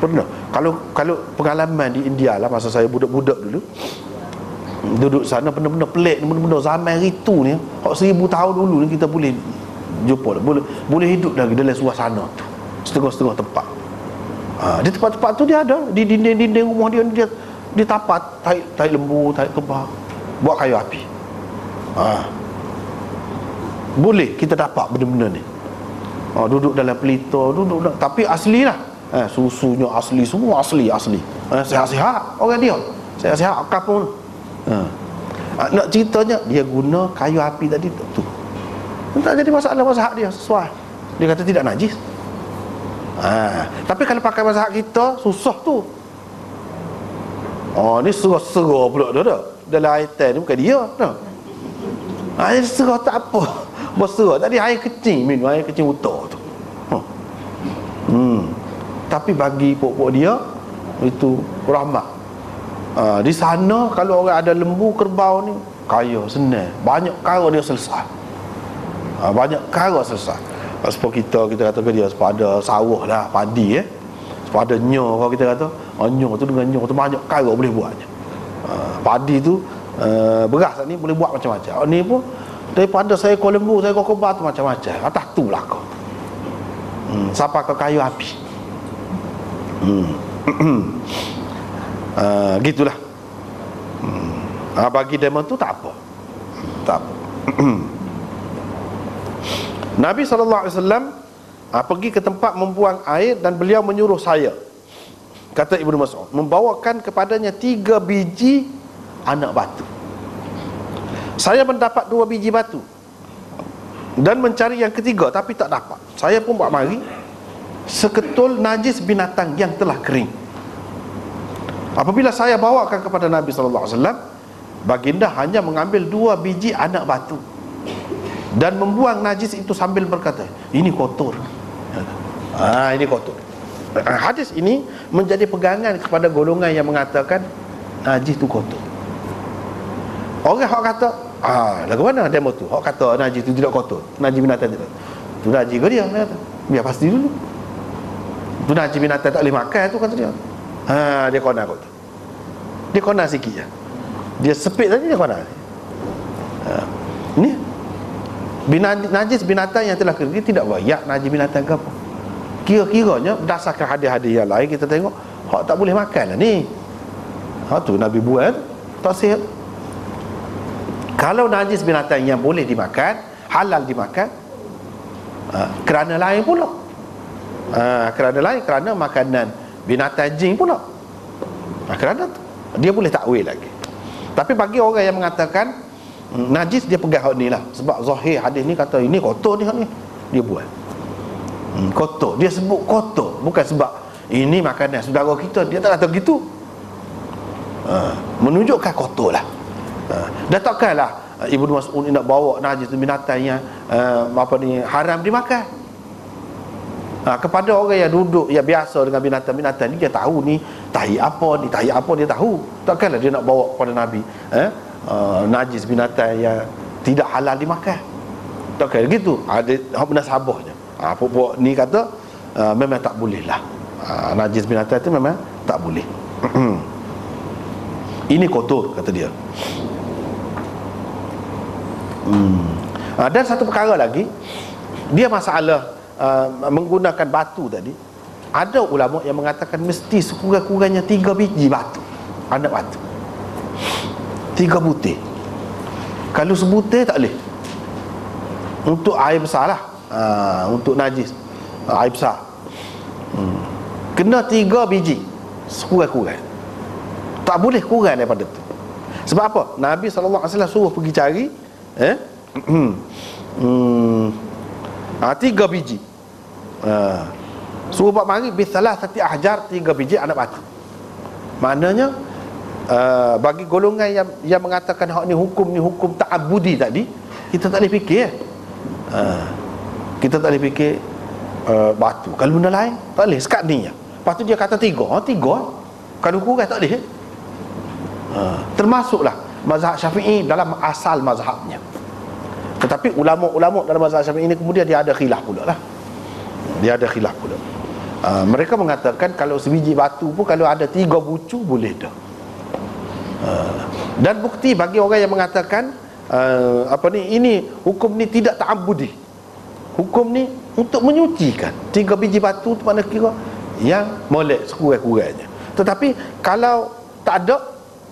Pernah. Kalau pengalaman di India lah, masa saya budak-budak dulu, duduk sana, benda-benda pelik, benda-benda zaman itu ni, 1000 tahun dulu ni kita boleh jumpa, boleh hidup lagi dalam suasana tu, setengah-setengah tempat. Di tempat-tempat tu dia ada, di dinding-dinding rumah dia tapat tai lembu, tai kebab, buat kayu api. Boleh kita dapat benda-benda ni. Duduk dalam pelita, tapi asli lah. Susunya asli, semua asli. Sihat-sihat orang dia, sihat-sihat kapung. Nak ceritanya dia guna kayu api tadi tu. Tak jadi masalah dia sesuai. Dia kata tidak najis. Tapi kalau pakai mazhab kita susah tu. Ni serah-serah pula dah. Dalam air teh ni bukan dia dah. Air serah tak apa. Berserah tadi air kecil, minum air kecil utar tu. Tapi bagi pokok dia itu rahmat. Di sana kalau orang ada lembu kerbau ni kaya, senang, banyak perkara dia selesai. Banyak perkara selesai. Sebab kita kata ke dia sepada sawah lah, padi sepada nyo, kalau kita kata nyo tu dengan nyo tu banyak perkara boleh buatnya. Padi tu beras ni boleh buat macam-macam. Ni pun daripada saya seekor lembu, saya seekor kerbau tu macam-macam. Atas tu lah kau. Sampai ke kayu api. Gitulah. Bagi demon tu tak apa. Nabi SAW pergi ke tempat membuang air dan beliau menyuruh saya, kata Ibnu Mas'ud, membawakan kepadanya 3 biji anak batu. Saya mendapat 2 biji batu dan mencari yang ketiga tapi tak dapat. Saya pun buat mari seketul najis binatang yang telah kering. Apabila saya bawakan kepada Nabi SAW, baginda hanya mengambil 2 biji anak batu dan membuang najis itu sambil berkata, ini kotor. Ini kotor. Hadis ini menjadi pegangan kepada golongan yang mengatakan najis itu kotor. Orang kata, lagu mana demo tu? Orang kata najis itu tidak kotor, najis binatang tidak. Tu najis ke dia? Biar pasti dulu. Tu najis binatang tak boleh makan tu, kata dia. Dia kona kot. Dia kona sikit je. Dia sepit tadi dia kona. Ni najis binatang yang telah kering, dia tidak wayak najis binatang ke apa. Kira-kiranya berdasarkan hadis-hadis yang lain kita tengok hak tak boleh makan lah ni. Tu Nabi buat tak sihat. Kalau najis binatang yang boleh dimakan, halal dimakan, kerana lain pula. Kerana makanan binatang jin pula. Kerana tu dia boleh takwil lagi. Tapi bagi orang yang mengatakan najis, dia pegang hak ni lah. Sebab zahir hadis ni kata ini kotor ni, hak ni dia buat kotor. Dia sebut kotor bukan sebab ini makanan saudara kita. Dia tak kata gitu. Menunjukkan kotor lah. Dah takkanlah Ibnu Mas'ud nak bawa najis tu binatang yang haram dimakan. Kepada orang yang duduk yang biasa dengan binatang-binatang ni, dia tahu ni tahi apa, dia tahu. Takkanlah dia nak bawa kepada Nabi najis binatang yang tidak halal dimakan. Takkan gitu. Ada hak munasabahnya. Pokok ni kata memang tak boleh lah. Najis binatang tu memang tak boleh. Ini kotor, kata dia. Dan satu perkara lagi, dia masalah menggunakan batu tadi. Ada ulama yang mengatakan mesti sekurang-kurangnya 3 biji batu, anak batu, 3 butir. Kalau sebutir tak boleh. Untuk air besar lah, untuk najis air besar, kena 3 biji sekurang-kurang. Tak boleh kurang daripada tu. Sebab apa? Nabi SAW suruh pergi cari 3 biji. Suruh buat mari bisalah sati ahjar, 3 biji anak batu. Maknanya bagi golongan yang mengatakan hak ni hukum ta'abudi tadi, kita tak boleh fikir. Kita tak boleh fikir batu. Kalau benda lain tak boleh, sekat ni je. Lepas tu dia kata tiga, kalau kurang tak boleh. Termasuklah mazhab Syafi'i dalam asal mazhabnya. Tetapi ulama-ulama dalam mazhab Syafi'i ini kemudian dia ada khilaf pula lah. Mereka mengatakan kalau sebiji batu pun kalau ada 3 bucu boleh dah. Dan bukti bagi orang yang mengatakan ini hukum ni tidak ta'abbudi. Hukum ni untuk menyucikan. 3 biji batu tu mana kira yang molek sekurang-kurangnya. Tetapi kalau tak ada,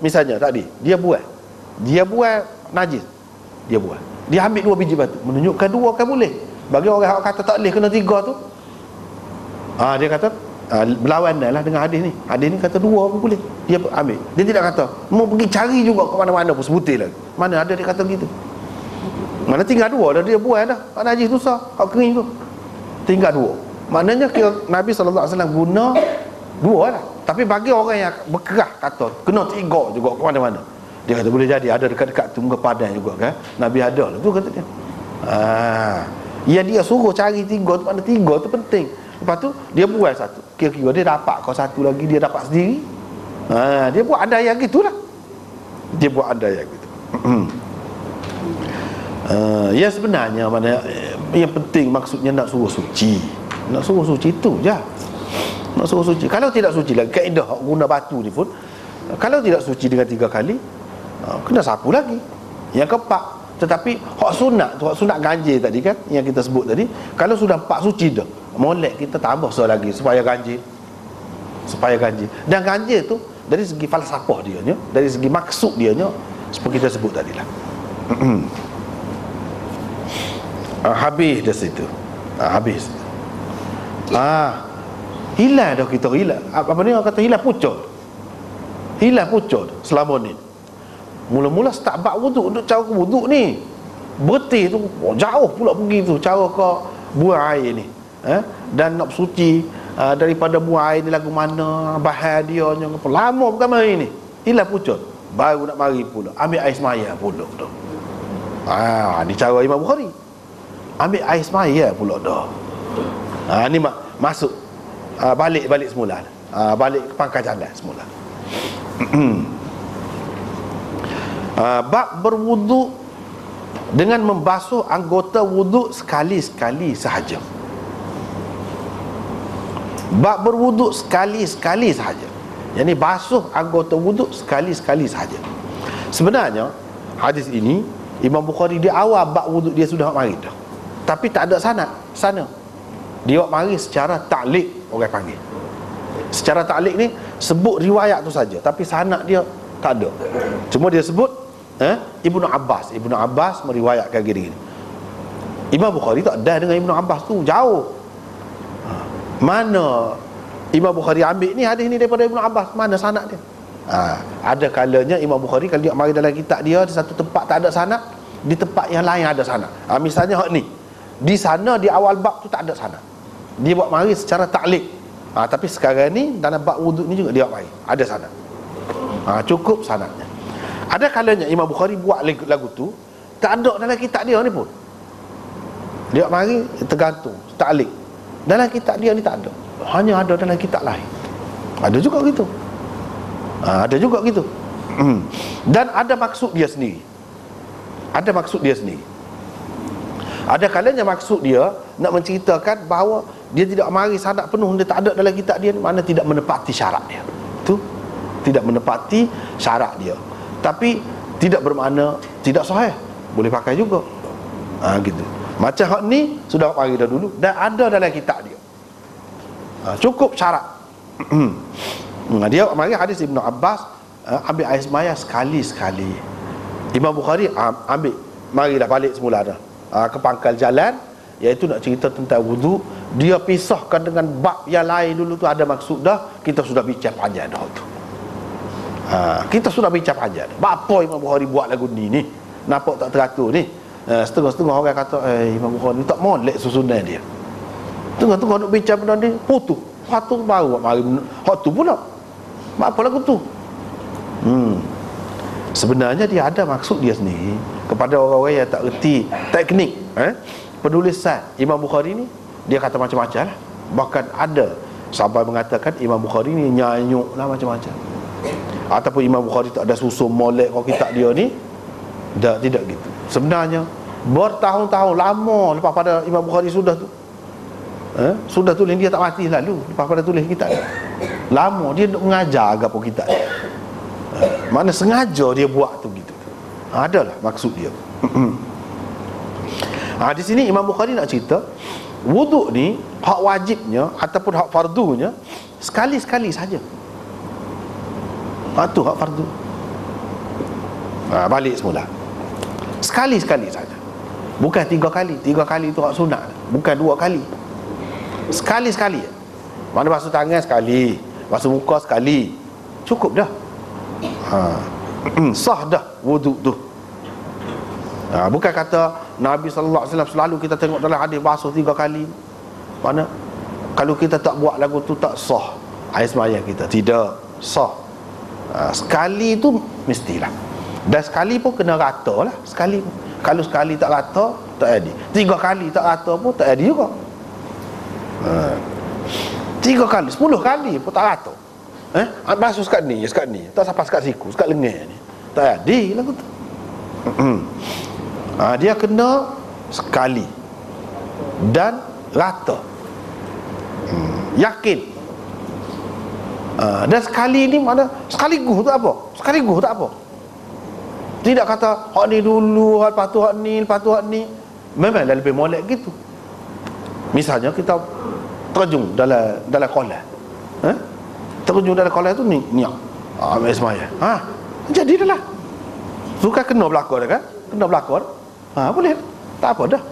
misalnya tadi dia buat najis, dia ambil 2 biji batu, menunjukkan 2 kan boleh. Bagi orang yang kata tak boleh kena 3 tu, dia kata berlawan lah dengan hadis ni. Hadis ni kata 2 pun boleh, dia ambil. Dia tidak kata mau pergi cari juga ke mana-mana pun sebutir lagi. Mana ada dia kata begitu. Mana tinggal 2 dah, dia buat dah. Hak najis tu sah, hak kering tu tinggal 2. Maknanya kira Nabi SAW guna 2 lah. Tapi bagi orang yang berkerah kata kena 3 juga ke mana-mana, dia kata boleh jadi ada dekat-dekat tu muka padan juga kan. Nabi ada lah tu kata dia. Ya dia suruh cari 3 tu, mana 3 tu penting. Lepas tu dia buat satu, kira-kira dia dapat kau satu lagi, dia dapat sendiri. Dia buat andaian gitulah. Ya sebenarnya mana yang penting maksudnya nak suruh suci. Nak suruh suci tu je. Nak suruh suci. Kalau tidak suci lagi, kaedah guna batu ni pun, kalau tidak suci dengan 3 kali, kena sapu lagi. Yang keempat. Tetapi hak sunat ganjil tadi kan, yang kita sebut tadi, kalau sudah 4 suci dah, molek kita tambah lagi supaya ganjil. Dan ganjil tu dari segi falsafah dia nya, dari segi maksud dia nya, seperti kita sebut tadi lah. Habis dah situ. Habis. Hilang dah kita, hilang. Apa ni orang kata hilang pucuk. Selama ni. Mula-mula start bab wuduk, untuk cara wuduk ni bertih tu jauh pula pergi tu cara ke buang air ni, dan nak suci daripada buang air ni lagu mana, bahan dia nya lama bukan main ni, hilang pucuk, baru nak mari pula ambil air semaya pula tu. Ni cara Imam Bukhari, ambil air semaya pula dah. Ni masuk balik semula, balik ke pangkal jalan semula. Bab berwuduk dengan membasuh anggota wuduk sekali-sekali sahaja. Bab berwuduk sekali-sekali sahaja, yakni basuh anggota wuduk sekali-sekali sahaja. Sebenarnya hadis ini Imam Bukhari di awal bab wuduk dia sudah mari dah, tapi tak ada sanad sana. Dia mari secara ta'liq, orang panggil. Secara ta'liq ni sebut riwayat tu saja, tapi sanad dia tak ada. Cuma dia sebut Ibnu Abbas meriwayatkan gini. Imam Bukhari tak ada dengan Ibnu Abbas tu, jauh. Mana Imam Bukhari ambil ni hadis ni daripada Ibnu Abbas, mana sanad dia? Ada kalanya Imam Bukhari kalau dia mari dalam kitab dia, di satu tempat tak ada sanad, di tempat yang lain ada sanad. Misalnya hak ni, di sana di awal bab tu tak ada sanad, dia buat mari secara ta'liq. Tapi sekarang ni dalam bab wuduk ni juga dia buat mari ada sanad. Cukup sanadnya. Ada kalanya Imam Bukhari buat lagu tu tak ada dalam kitab dia ni pun, dia mari tergantung ta'liq. Dalam kitab dia ni tak ada, hanya ada dalam kitab lain. Ada juga gitu. Dan ada maksud dia sendiri. Ada kalanya maksud dia nak menceritakan bahawa dia tidak mari sanad penuh, dia tak ada dalam kitab dia, mana tidak menepati syarat dia. Tu tidak menepati syarat dia, tapi tidak bermakna tidak sahih, boleh pakai juga. Gitu. Macam hak ni sudah mari dah dulu dan ada dalam kitab dia. Cukup syarat. Dia mari hadis Ibnu Abbas, ambil air semaya sekali-sekali. Imam Bukhari ambil, marilah balik semula dah ke pangkal jalan, iaitu nak cerita tentang wuduk. Dia pisahkan dengan bab yang lain dulu tu, ada maksud dah. Kita sudah bincang panjang dah tu. Kita sudah bincang panjang. Apa Imam Bukhari buat lagu ni nampak tak teratur ni. Setengah-setengah orang kata Imam Bukhari tak molek susunan dia. Tengah-tengah nak bincang benda ni, putus. Patut baru mari hak tu pula. Apa lagu tu? Sebenarnya dia ada maksud dia sendiri kepada orang-orang yang tak reti teknik. penulisan Imam Bukhari ni, dia kata macam-macam lah. Bahkan ada sahabat mengatakan Imam Bukhari ni nyanyuk lah macam-macam, ataupun Imam Bukhari tak ada susun molek kau kitab dia ni. Tidak gitu. Sebenarnya bertahun-tahun lama lepas pada Imam Bukhari sudah sudah tulis, dia tak mati lalu lepas pada tulis kitab dia. Lama dia nak mengajar agak pun kitab dia. Mana sengaja dia buat tu gitu. Adalah maksud dia. Di sini Imam Bukhari nak cerita wuduk ni hak wajibnya ataupun hak fardunya sekali-sekali saja. Tu hak fardu. Balik semula. Sekali-sekali saja. Bukan 3 kali. 3 kali tu hak sunat. Bukan 2 kali. Sekali-sekali. Mana basuh tangan sekali, basuh muka sekali, cukup dah. Sah dah wuduk tu. Bukan kata Nabi sallallahu alaihi wasallam selalu kita tengok dalam hadis basuh 3 kali. Mana kalau kita tak buat lagu tu tak sah air sembahyang kita. Tidak sah. Sekali tu mestilah. Dan sekali pun kena rata lah. Sekali pun. Kalau sekali tak rata, tak jadi. 3 kali tak rata pun tak jadi juga. 3 kali, 10 kali pun tak rata. Basuh sekat ni, tak sampai sekat siku, sekat lengan ni, tak jadi lagu tu. Dia kena sekali dan rata, yakin. Dan sekali ni mana sekaligus tak apa, sekaligus tak apa. Tidak kata hak ni dulu, lepas tu hak ni, lepas tu hak ni. Memang dah lebih molek gitu. Misalnya kita terjun dalam kolam, terjun dalam kolam tu ni ambil semaya. Jadi dah lah. Suka kena belakang dah kan? Kena belakang. Boleh. Tak apa dah.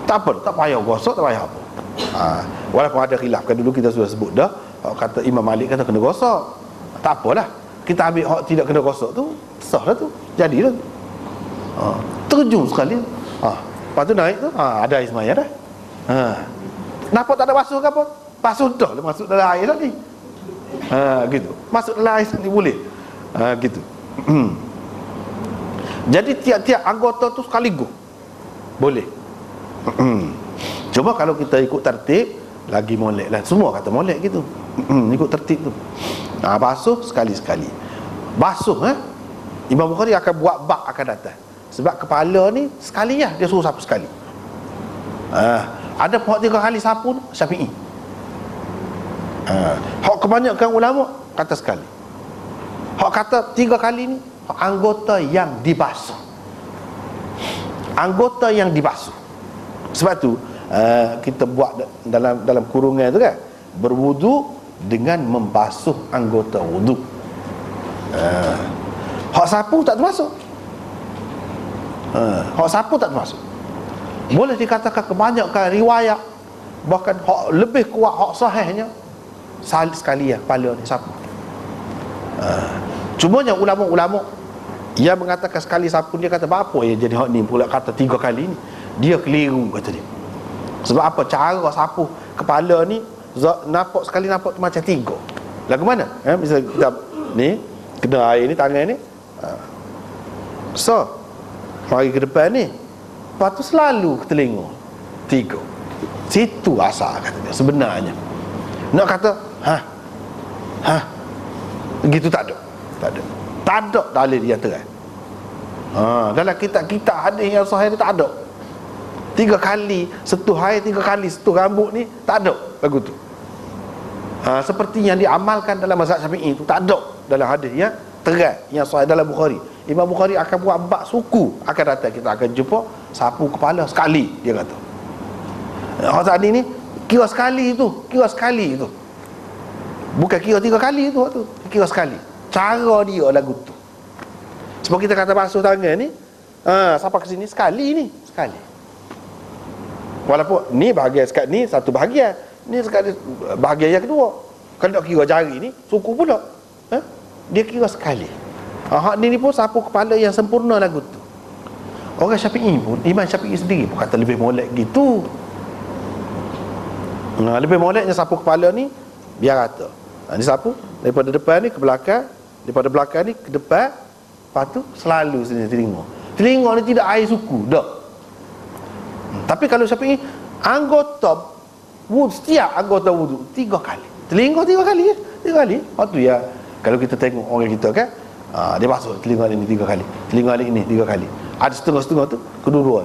Tak apa, tak payah gosok, tak payah apa. Walaupun ada khilaf kan, dulu kita sudah sebut dah. Kata Imam Malik kata kena gosok. Tak apalah. Kita ambil hak tidak kena gosok tu, sah dah tu. Jadilah tu. Terjun sekali. Lepas tu naik tu, ada air semaya dah. Kenapa tak ada basuh ke apa? Basuh dah lah, masuk dalam air tadi. Gitu. Masuk dalam air tadi boleh. Gitu. Jadi tiap-tiap anggota tu sekaligus boleh. Cuma kalau kita ikut tertib lagi molek lah. Semua kata molek gitu. Ikut tertib tu. Basuh sekali-sekali. Basuh Imam Bukhari akan buat bab akan datang. Sebab kepala ni sekali lah dia suruh sapu sekali. Ada hak 3 kali sapu Syafi'i. Hak kebanyakan ulama kata sekali. Hak kata 3 kali ni anggota yang dibasuh. Anggota yang dibasuh. Sebab tu kita buat dalam kurungan tu kan, berwudu dengan membasuh anggota wudu. Hak sapu tak termasuk. Hak sapu tak termasuk. Boleh dikatakan kebanyakan riwayat, bahkan hak lebih kuat, hak sahihnya sekali ya kepala ni sapu. Cumanya ulama-ulama yang mengatakan sekali sapu, dia kata apa ya jadi hak ni pula kata 3 kali ni, dia keliru kata dia. Sebab apa? Cara sapu kepala ni nampak sekali nampak macam 3. Lagu mana? Misal kita ni kena air ni tangan ni, mari ke depan ni, lepas tu selalu ke telinga 3. Situ asal kata dia sebenarnya. Nak kata gitu tak ada. Tak ada dalil yang terang. Dalam kitab-kitab hadis yang sahih ni tak ada. 3 kali sentuh air, 3 kali sentuh rambut ni tak ada lagu tu. Seperti yang diamalkan dalam mazhab Syafi'i tu tak ada dalam hadis yang terang yang sahih dalam Bukhari. Imam Bukhari akan buat bab suku, akan datang kita akan jumpa sapu kepala sekali, dia kata. Tadi ni kira sekali tu, bukan kira 3 kali tu waktu, kira sekali. Cara dia lagu tu. Sebab kita kata basuh tangan ni, sampai ke sini sekali. Walaupun ni bahagian sekat ni satu bahagian, ni sekali bahagian yang kedua. Kalau nak kira jari ni suku pula, dia kira sekali. Hak ni pun sapu kepala yang sempurna lagu tu. Orang Syafi'i pun, Imam Syafi'i sendiri pun kata lebih molek gitu. Lebih moleknya sapu kepala ni biar rata. Ni sapu daripada depan ni ke belakang, daripada belakang ni ke depan, lepas tu selalu sini telinga. Telinga ni tidak air suku dah. Tapi kalau Syafi'i, setiap anggota wudu 3 kali. Telinga 3 kali ya. 3 kali. Waktu ya, kalau kita tengok orang kita kan, dia basuh telinga ini 3 kali, telinga ini 3 kali. Ada setengah-setengah tu kedua-dua.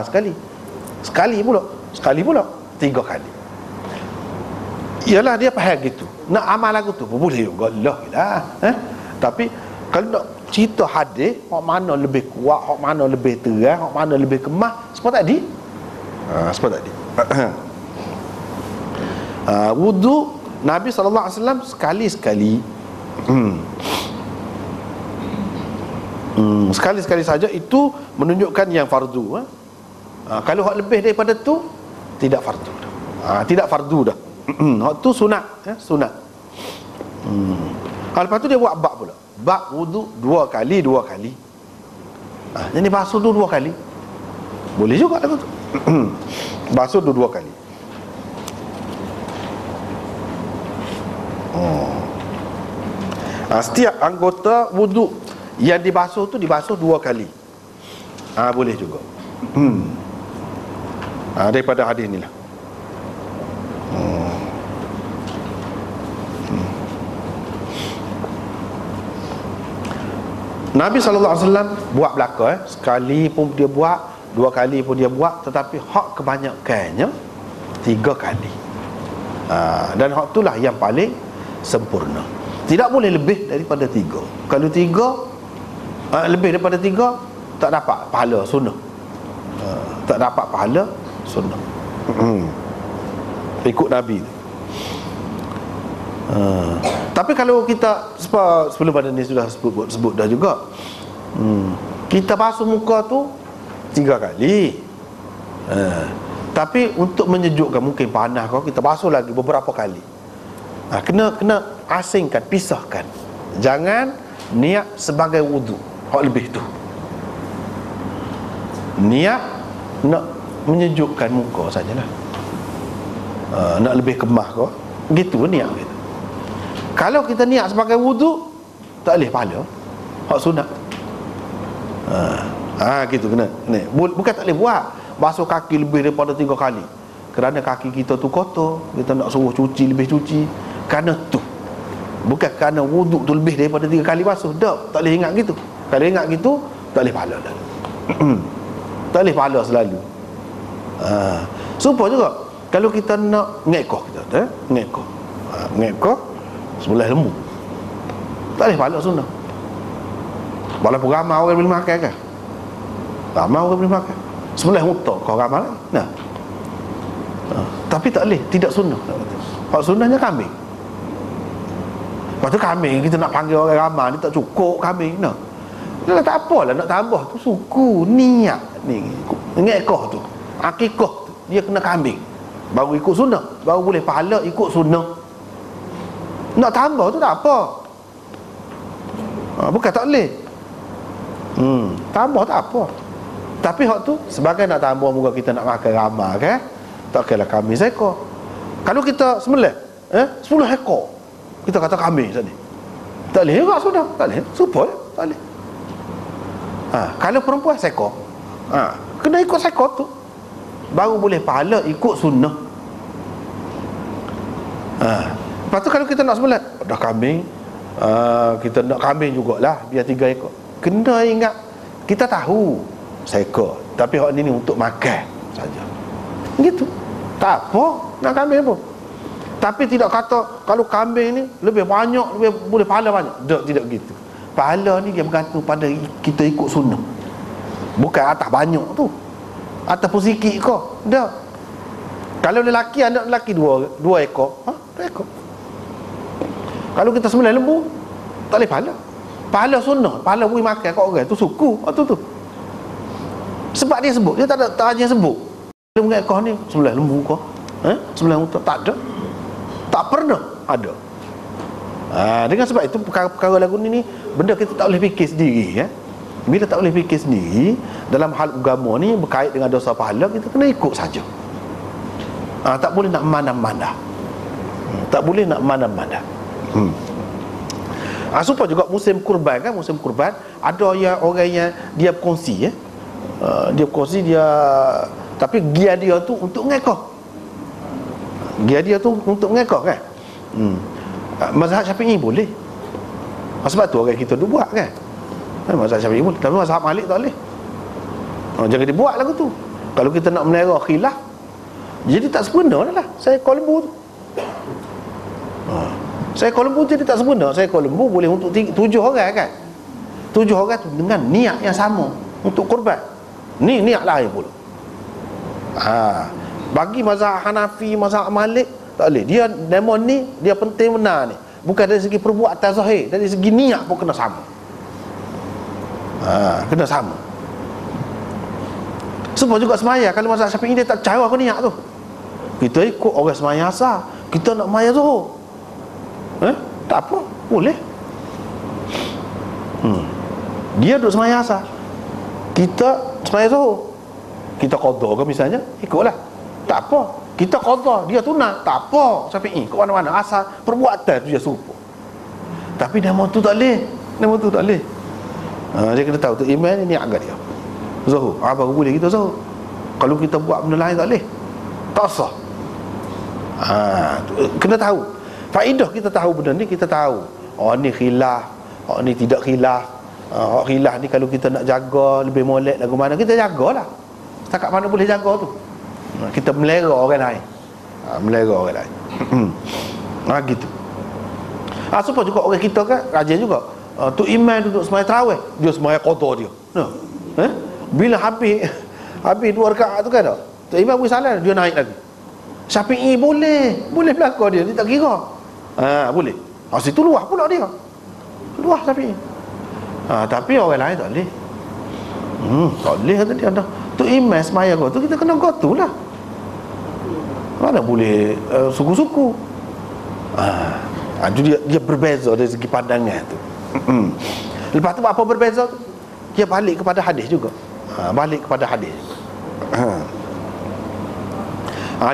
Sekali. Sekali pula 3 kali. Ialah dia faham gitu. Nak amal lagu tu boleh juga lah. Tapi kalau nak cerita hadis, hak mana lebih kuat, hak mana lebih terang, hak mana lebih kemas, semua tadi. Wudu Nabi SAW sekali-sekali. Sekali-sekali saja, itu menunjukkan yang fardu. Kalau hak lebih daripada tu, tidak fardu dah. Tidak fardu dah. Hak tu sunat, sunat. Lepas tu dia buat bab pula. Bab wudu 2 kali. Jadi basuh tu 2 kali. Boleh juga lagu tu. Basuh tu 2 kali. Setiap anggota wudu yang dibasuh tu dibasuh 2 kali. Boleh juga. Daripada hadis ni lah. Nabi SAW buat belaka, sekali pun dia buat, 2 kali pun dia buat, tetapi hak kebanyakannya 3 kali. Dan hak itulah yang paling sempurna. Tidak boleh lebih daripada 3. Kalau 3 lebih daripada 3, tak dapat pahala sunnah. Tak dapat pahala sunnah. Ikut Nabi. Tapi kalau kita sebelum pada ni sudah sebut dah juga, kita basuh muka tu 3 kali. Tapi untuk menyejukkan, mungkin panas kau, kita basuh lagi beberapa kali. Kena asingkan, pisahkan. Jangan niat sebagai wudu hak lebih tu. Niat nak menyejukkan muka sajalah. Nak lebih kemah kau, gitu niat kita. Kalau kita niat sebagai wudu, tak boleh pahala hak sunat. Gitu kena. Bukan tak boleh buat basuh kaki lebih daripada 3 kali, kerana kaki kita tu kotor, kita nak suruh cuci, lebih cuci. Kerana tu, bukan kerana wudu tu lebih daripada 3 kali basuh. Tak boleh ingat gitu. Kalau ingat gitu, tak boleh pahala dah. Tak boleh pahala selalu. Supaya juga kalau kita nak ngekoh, kita ngekoh sebelah lembu, tak boleh pahala sunnah. Walaupun ramai orang boleh makan kan, ramai orang boleh makan sebelah muta kau ramai lah. Tapi tak boleh, tidak sunnah. Hak sunnahnya kambing. Lepas tu kambing kita nak panggil orang ramai ni, tak cukup kambing. Dah tak apalah nak tambah tu, suku niat ni ngekoh tu, akikah tu, dia kena kambing, baru ikut sunnah, baru boleh pahala ikut sunnah. Nak tambah tu tak apa. Bukan tak boleh. Tambah tak apa. Tapi hak tu sebagai nak tambah, muka kita nak makan ramai kan, tak kira kambing seekor. Kalau kita sembelih 10 ekor, kita kata kambing tadi, tak boleh juga sudah, tak boleh, supaya tak boleh. Kalau perempuan seekor, kena ikut seekor tu, baru boleh pahala ikut sunnah. Lepas tu kalau kita nak sembelih dah kambing, kita nak kambing jugalah, biar 3 ekor. Kena ingat, kita tahu seekor, tapi hak ni untuk makan saja. Gitu. Tak apa nak kambing pun. Tapi tidak kata kalau kambing ni lebih banyak, lebih boleh pahala banyak. Tidak gitu. Pahala ni dia bergantung pada kita ikut sunnah. Bukan atas banyak tu, ataupun sikit kau. Dah. Kalau lelaki, anak lelaki 2 ekor, 2 ekor. Kalau kita sembelih lembu, tak boleh pahala. Pahala sunnah, pahala boleh makan kat orang tu, suku tu. Sebab dia sebut, dia tak hanya sebut lembu ekor ni sembelih lembu kau, sembelih unta, tak ada. Tak pernah ada. Dengan sebab itu perkara lagu ni benda kita tak boleh fikir sendiri. Bila tak boleh fikir sendiri dalam hal agama ni berkait dengan dosa pahala, kita kena ikut saja. Tak boleh nak mana-mana. Tak boleh nak mana-mana. Supaya juga musim kurban kan, musim kurban ada yang orang yang dia berkongsi dia Tapi gia dia tu untuk mengekoh. Gia dia tu untuk mengekoh kan. Mazhab Syafi'i boleh. Sebab tu orang kita tu buat kan. Mazhab Syafi'i boleh, tapi mazhab Malik tak boleh. Jangan dibuat lagu tu. Kalau kita nak melera khilaf, jadi tak sempurna lah. Saya Kuala Lembu tu, saya Kuala Lembu jadi tak sempurna. Saya Kuala Lembu boleh untuk 7 orang kan. 7 orang tu dengan niat yang sama untuk korban. Ni niat lain pula. Bagi mazhab Hanafi, mazhab Malik tak boleh. Dia demo ni dia penting benar ni. Bukan dari segi perbuatan zahir, dari segi niat pun kena sama. Kena sama. Sebab juga semaya. Kalau mazhab Syafi'i dia tak cara ke niat tu. Kita ikut orang semaya asal, kita nak semaya zuhur. Tak apa, boleh. Dia duduk semaya asal, kita semaya zuhur. Kita qadha ke misalnya, ikutlah. Tak apa, kita qadha, dia tunang, tak apa. Syafi'i ke mana-mana, asal perbuatan tu dia serupa. Tapi nama tu tak boleh. Nama tu tak boleh. Dia kena tahu tu iman ni agak dia zuhur. Baru boleh kita zuhur. Kalau kita buat benda lain tak boleh, tak sah. Kena tahu. Faedah kita tahu benda ni, kita tahu ni khilaf, ni tidak khilaf. Khilaf ni kalau kita nak jaga lebih molek lagu mana, kita jagalah. Setakat mana boleh jaga tu. Kita melera orang lain. Melera orang lain. Gitu. Supaya juga orang kita kan rajin juga. Tu imam duduk sembahyang tarawih, dia sembahyang qadha dia. Bila habis 2 rakaat tu kan, tu imam beri salam, dia naik lagi. Syafi'i boleh belakang dia tak kira. Boleh. Situ luah pula dia. Luah Syafi'i. Tapi orang lain tak boleh. Tak boleh kata dia dah. Tu imam sembahyang tu kita kena gotulah. Mana boleh suku-suku. Dia berbeza dari segi pandangan tu. Lepas tu apa berbeza tu? Dia balik kepada hadis juga. Balik kepada hadis.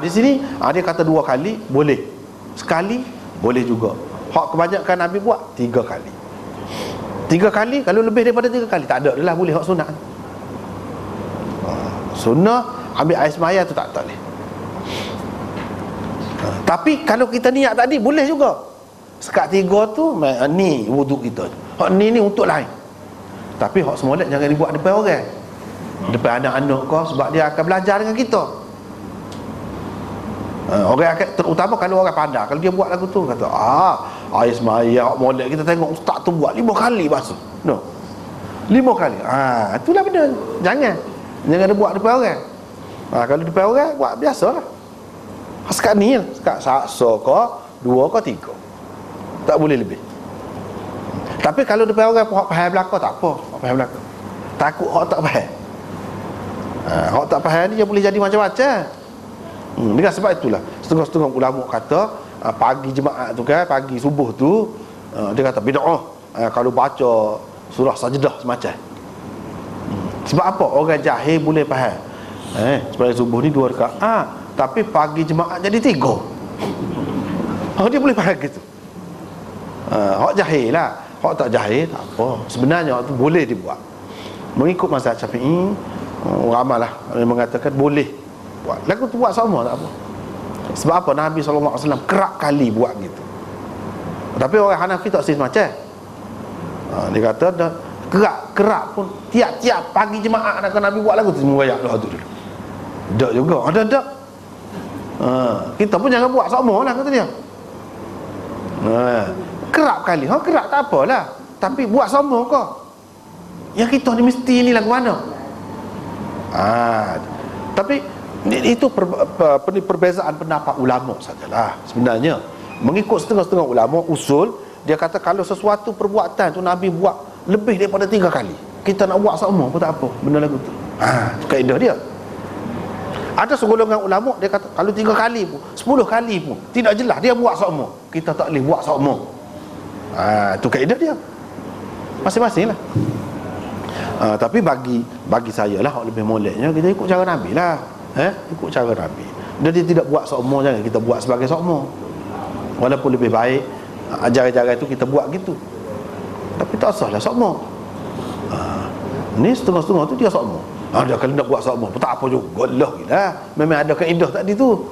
Di sini dia kata 2 kali boleh. Sekali boleh juga. Hak kebanyakan Nabi buat 3 kali. 3 kali, kalau lebih daripada 3 kali tak ada dah boleh hak sunat. Sunnah ambil air semaya tu tak boleh. Tapi kalau kita niat tadi boleh juga. Sekat 3 tu ni wuduk kita. Hak ni untuk lain. Tapi hak semolek jangan dibuat depan orang. Depan anak-anak kau, sebab dia akan belajar dengan kita. Orang akan, terutama kalau orang pandai, kalau dia buat lagu tu kata air semaya hak molek, kita tengok ustaz tu buat 5 kali basuh. 5 kali. Itulah benda. Jangan dia buat depan orang. Kalau depan orang buat biasalah. Sekat ni, sekat saksa ke 2 ke 3. Tak boleh lebih. Tapi kalau depan orang hak faham belakang tak apa, hak faham belakang. Takut hak tak faham. Hak tak faham ni dia boleh jadi macam-macam. Dengan sebab itulah setengah-setengah ulama kata pagi jemaat tu kan, pagi subuh tu dia kata bid'ah kalau baca surah sajdah semacam. Sebab apa? Orang jahil boleh faham. Sebenarnya subuh ni 2 rakaat, tapi pagi jemaat jadi 3. Dia boleh faham gitu. Hak jahil lah. Hak tak jahil tak apa. Sebenarnya hak tu boleh dibuat. Mengikut mazhab Syafi'i, ramai lah yang mengatakan boleh buat. Lagu tu buat sama tak apa. Sebab apa? Nabi SAW kerap kali buat gitu. Tapi orang Hanafi tak semacam. Dia kata dah kerap pun tiap-tiap pagi jemaah nak Nabi buat lagu tu semua ayat tu dulu. Tak juga. Ada. Kita pun jangan buat sama lah kata dia. Kerap kali. Kerap tak apalah. Tapi buat sama kau. Yang kita ni mesti ni lagu mana? Tapi itu perbezaan pendapat ulama sajalah. Sebenarnya mengikut setengah-setengah ulama usul, dia kata kalau sesuatu perbuatan tu Nabi buat lebih daripada 3 kali, kita nak buat sama pun tak apa benda lagu tu. Itu kaedah dia. Ada segolongan ulama dia kata kalau 3 kali pun 10 kali pun tidak jelas dia buat sama, kita tak boleh buat sama. Itu kaedah dia masing-masing lah. Tapi bagi saya lah lebih moleknya kita ikut cara Nabi lah. Ikut cara Nabi. Dia tidak buat sokmo, jangan kita buat sebagai sokmo. Walaupun lebih baik ajaran-ajaran itu kita buat gitu, tapi tak sah lah sokmo. Ni setengah-setengah tu dia sokmo. Ada kalau nak buat sama, tak apa juga lah. Memang ada kaedah tadi tu.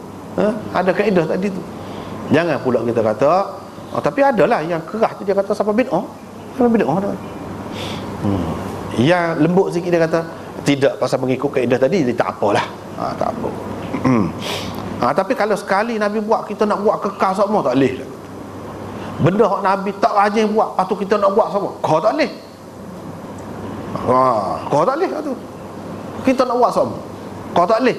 Ada kaedah tadi tu. Jangan pula kita kata, tapi adalah yang keras tu dia kata siapa bid'ah. Siapa bid'ah dah. Yang lembut sikit dia kata tidak pasal mengikut kaedah tadi, dia tak apalah. Tak apa. Tapi kalau sekali Nabi buat, kita nak buat kekal sama, tak boleh. Benda hak Nabi tak rajin buat, patut kita nak buat sama, kau tak boleh. Kau tak boleh tu. Kita nak buat sama, kau tak boleh.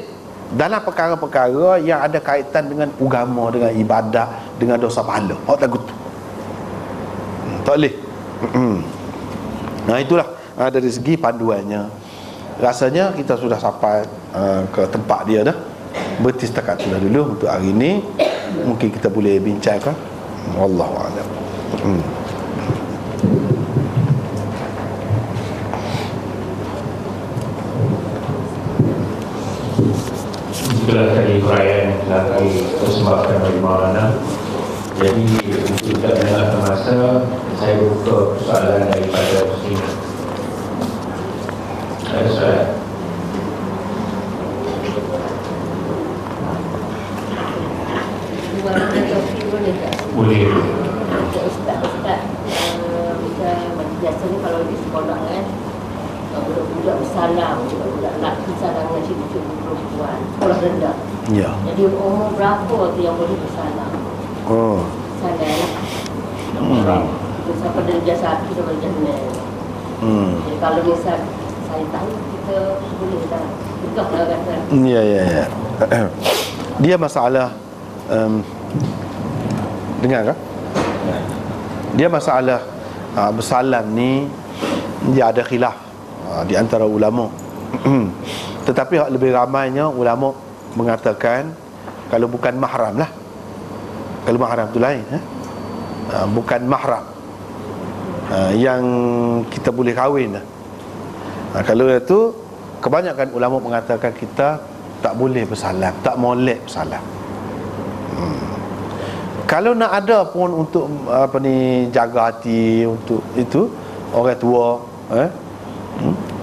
Dalam perkara-perkara yang ada kaitan dengan agama, dengan ibadat, dengan dosa pahala, hak lagu tu tak boleh. Itulah dari segi panduannya. Rasanya kita sudah sampai ke tempat dia dah. Berhenti setakat tu dah dulu untuk hari ini. Mungkin kita boleh bincangkan. Wallahu a'lam. Sebelah kali perayaan yang telah kami persembahkan bagi Maulana. Jadi untuk tidak melengahkan masa, saya buka soalan daripada muslim. Ada soalan? Boleh. Ustaz, biasanya kalau di sekolah kan, budak-budak bersalam, budak-budak lelaki salam dengan cikgu perempuan, sekolah rendah. Ya. Jadi umur berapa tu yang boleh bersalam? Salam. Sampai darjah 1 sampai darjah 6. Jadi kalau misal saya tahu, kita boleh tak tukar lah kata. Ya. Dia masalah dengar tak? Dia masalah bersalam ni, dia ada khilaf di antara ulama. Tetapi lebih ramainya ulama mengatakan kalau bukan mahram lah. Kalau mahram tu lain, bukan mahram yang kita boleh kahwin lah. Kalau itu, kebanyakan ulama mengatakan kita tak boleh bersalam, tak molek bersalam. Kalau nak ada pun untuk jaga hati, untuk itu orang tua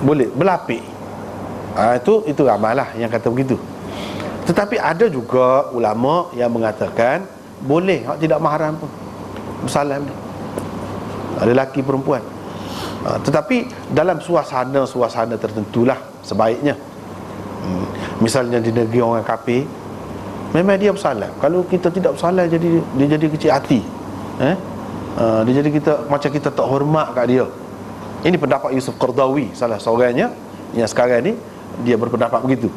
boleh berlapik. Itu ramailah yang kata begitu. Tetapi ada juga ulama yang mengatakan boleh hak tidak mahram pun bersalam ni, lelaki perempuan. Tetapi dalam suasana tertentulah sebaiknya. Misalnya di negeri orang kafir, memang dia bersalam. Kalau kita tidak bersalam, dia jadi kecil hati. Dia jadi macam kita tak hormat kat dia. Ini pendapat Yusuf Qardawi, salah seorangnya yang sekarang ni dia berpendapat begitu.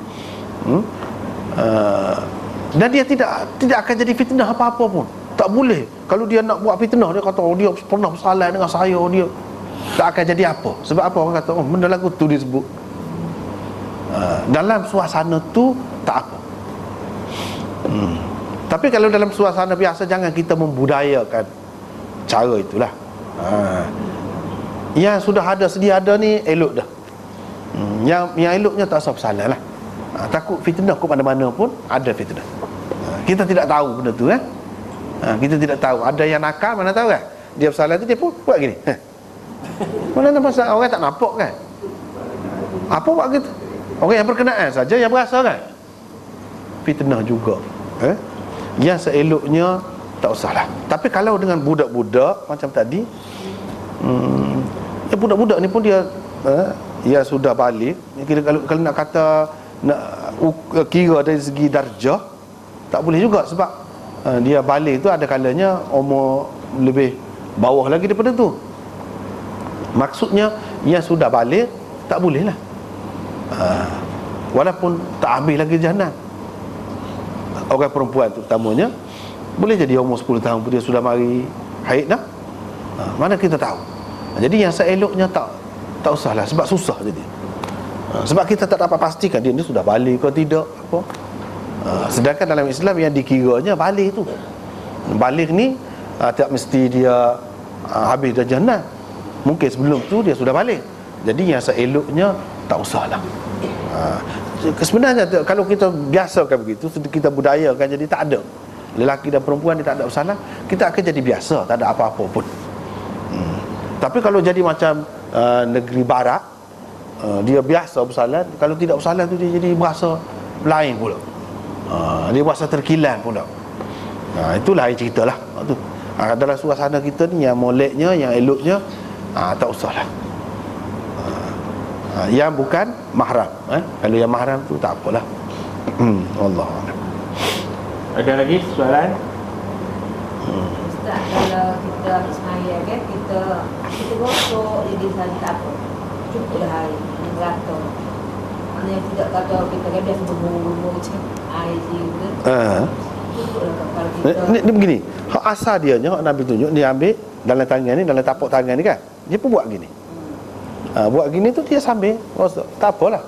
Dan dia tidak akan jadi fitnah apa-apa pun. Tak boleh. Kalau dia nak buat fitnah, dia kata dia pernah bersalam dengan saya, dia tak akan jadi apa. Sebab apa? Orang kata benda lagu tu disebut. Dalam suasana tu tak apa. Tapi kalau dalam suasana biasa, jangan kita membudayakan cara itulah. Yang sudah ada, sedia ada ni elok dah. Yang eloknya tak usah bersalah lah. Takut fitnah ke mana-mana pun ada fitnah. Kita tidak tahu benda tu kan. Kita tidak tahu. Ada yang nakal, mana tahu kan. Dia bersalah tu, dia pun buat gini. Mana nampak orang tak nampak kan. Apa buat gitu? Orang yang berkenaan saja yang berasa kan. Fitnah juga. Yang seeloknya tak usahlah. Tapi kalau dengan budak-budak macam tadi, budak-budak ni pun dia sudah balik. Kalau nak kata nak kira dari segi darjah, tak boleh juga. Sebab dia balik tu ada kalanya umur lebih bawah lagi daripada tu. Maksudnya yang sudah balik tak boleh lah. Walaupun tak habis lagi jahannam. Orang perempuan tu terutamanya, boleh jadi umur 10 tahun pun dia sudah mari haid dah. Mana kita tahu. Jadi yang seeloknya tak usahlah, sebab susah jadi. Sebab kita tak dapat pastikan dia ni sudah balik ke tidak apa. Sedangkan dalam Islam yang dikiranya balik tu, balik ni tak mesti dia habis dah jannah. Mungkin sebelum tu dia sudah balik. Jadi yang seeloknya tak usahlah. Sebenarnya kalau kita biasakan begitu, kita budayakan, jadi tak ada lelaki dan perempuan dia tak ada bersalah, kita akan jadi biasa, tak ada apa-apa pun. Tapi kalau jadi macam negeri barat, dia biasa bersalat, kalau tidak bersalat tu dia jadi berasa lain pula. Dia berasa terkilan pula. Itulah air cerita lah tu. Dalam suasana kita ni yang moleknya, yang eloknya, tak usahlah. Yang bukan mahram. Kalau yang mahram tu tak apalah. Allah. Ada lagi soalan? Ustaz, kalau kita habis semaya kan, kita gosok jadi saja tak apa. Cukup dah air, rata. Mana yang tidak kata kita kan biasa berbumbu-bumbu macam air juga. Cukup dah kalau kita. Ni begini. Hak asal dia, hak Nabi tunjuk, dia ambil dalam tangan ni, dalam tapak tangan ni kan. Dia pun buat gini. Buat gini tu dia sambil gosok. Tak apalah.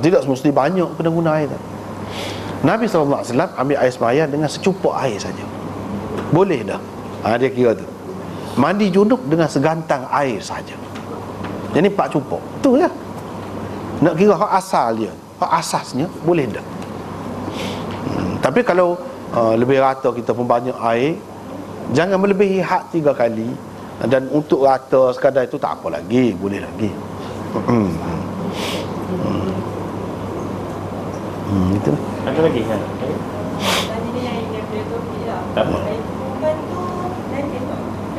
Tidak semesti banyak kena guna air tu. Nabi SAW ambil air sembahyang dengan secupak air saja. Boleh dah. Dia kira tu. Mandi junub dengan segantang air saja. Jadi 4 cupak. Tu lah. Nak kira hak asal dia, hak asasnya boleh dah. Tapi kalau lebih rata kita pun banyak air, jangan melebihi had 3 kali. Dan untuk rata sekadar itu tak apa lagi, boleh lagi. Itu. Ada lagi kan? Tak apa.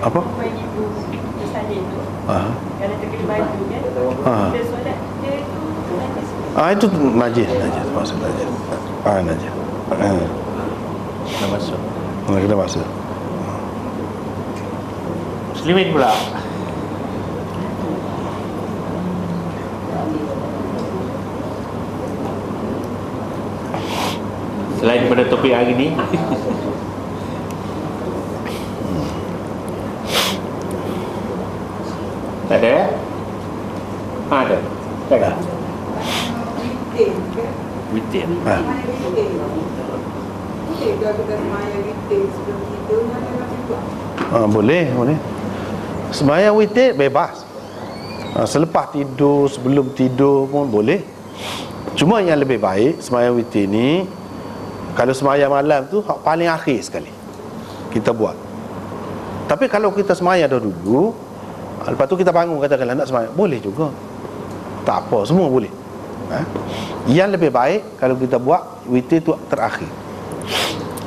Apa? Kalau terkena baju kan, dia solat, dia itu najis. Itu najis maksud najis. Najis. Dah masuk. Kena masuk. Muslimin pula. Selain pada topik hari ni, tak ada ya? Ada. Tak ada. Witir. Boleh. Sembahyang witir bebas. Selepas tidur, sebelum tidur pun boleh. Cuma yang lebih baik sembahyang witir ni, kalau sembahyang malam tu hak paling akhir sekali kita buat. Tapi kalau kita sembahyang dah dulu, lepas tu kita bangun katakanlah nak sembahyang, boleh juga. Tak apa, semua boleh. Yang lebih baik kalau kita buat witir tu terakhir.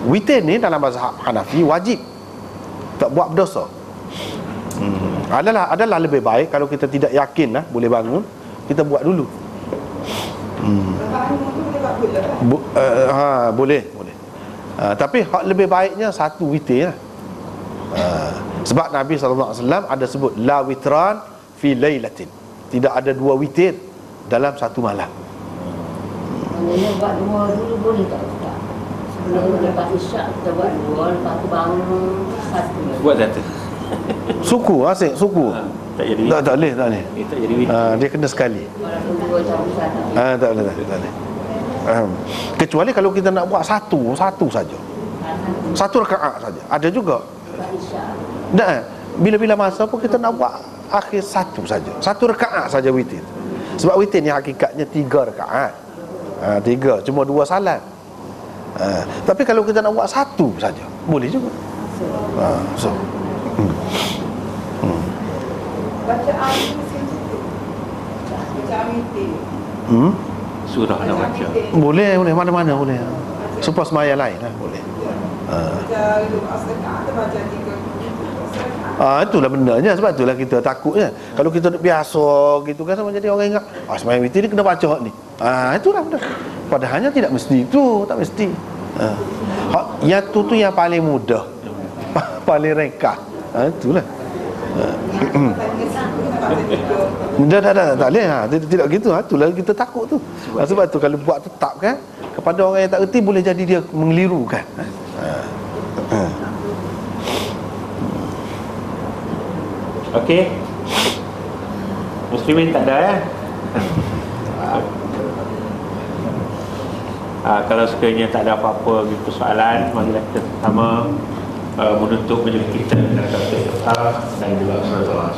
Witir ni dalam mazhab Hanafi wajib, tak buat berdosa. Adalah lebih baik kalau kita tidak yakin boleh bangun, kita buat dulu. Boleh. Tapi hak lebih baiknya satu witir lah. Sebab Nabi SAW ada sebut la witran fi lailatin. Tidak ada 2 witir dalam satu malam. Maknanya buat 2 dulu boleh tak Ustaz? Sebelum lepas isyak kita buat 2, lepas tu bangun 1. Buat satu. Suku asyik suku. Tak jadi. Tak boleh. Tak jadi witir. Dia kena sekali. Walaupun 2 jam 1. Tak boleh. Kecuali kalau kita nak buat satu saja. Satu rakaat saja. Ada juga. Lepas isyak. Dan bila-bila masa pun kita nak buat akhir satu saja. Satu rakaat saja witir. Sebab witir ni hakikatnya 3 rakaat. 3, cuma 2 salat. Tapi kalau kita nak buat satu saja, boleh juga. Bacaan mesin itu. Bacaan witir. Surah nak baca. Boleh, mana-mana boleh. Supaya sembahyang lain lah, boleh. Baca as-sedekah atau baca 3. Itulah bendanya. Sebab itulah kita takutnya. Kalau kita biasa gitu kan, sama jadi orang ingat sembahyang witir ni kena baca hak ni. Itulah benda. Padahalnya tidak mesti itu, tak mesti. Yang tu yang paling mudah, paling ringkas. Itulah. Tak boleh. Tidak gitu. Itulah kita takut tu. Sebab tu kalau buat tetap kan, kepada orang yang tak reti boleh jadi dia mengelirukan. Okey. Muslimin tak ada ya? Kalau sekiranya tak ada apa-apa lagi persoalan, marilah kita sama menutup majlis kita dengan kata tetap dan juga surat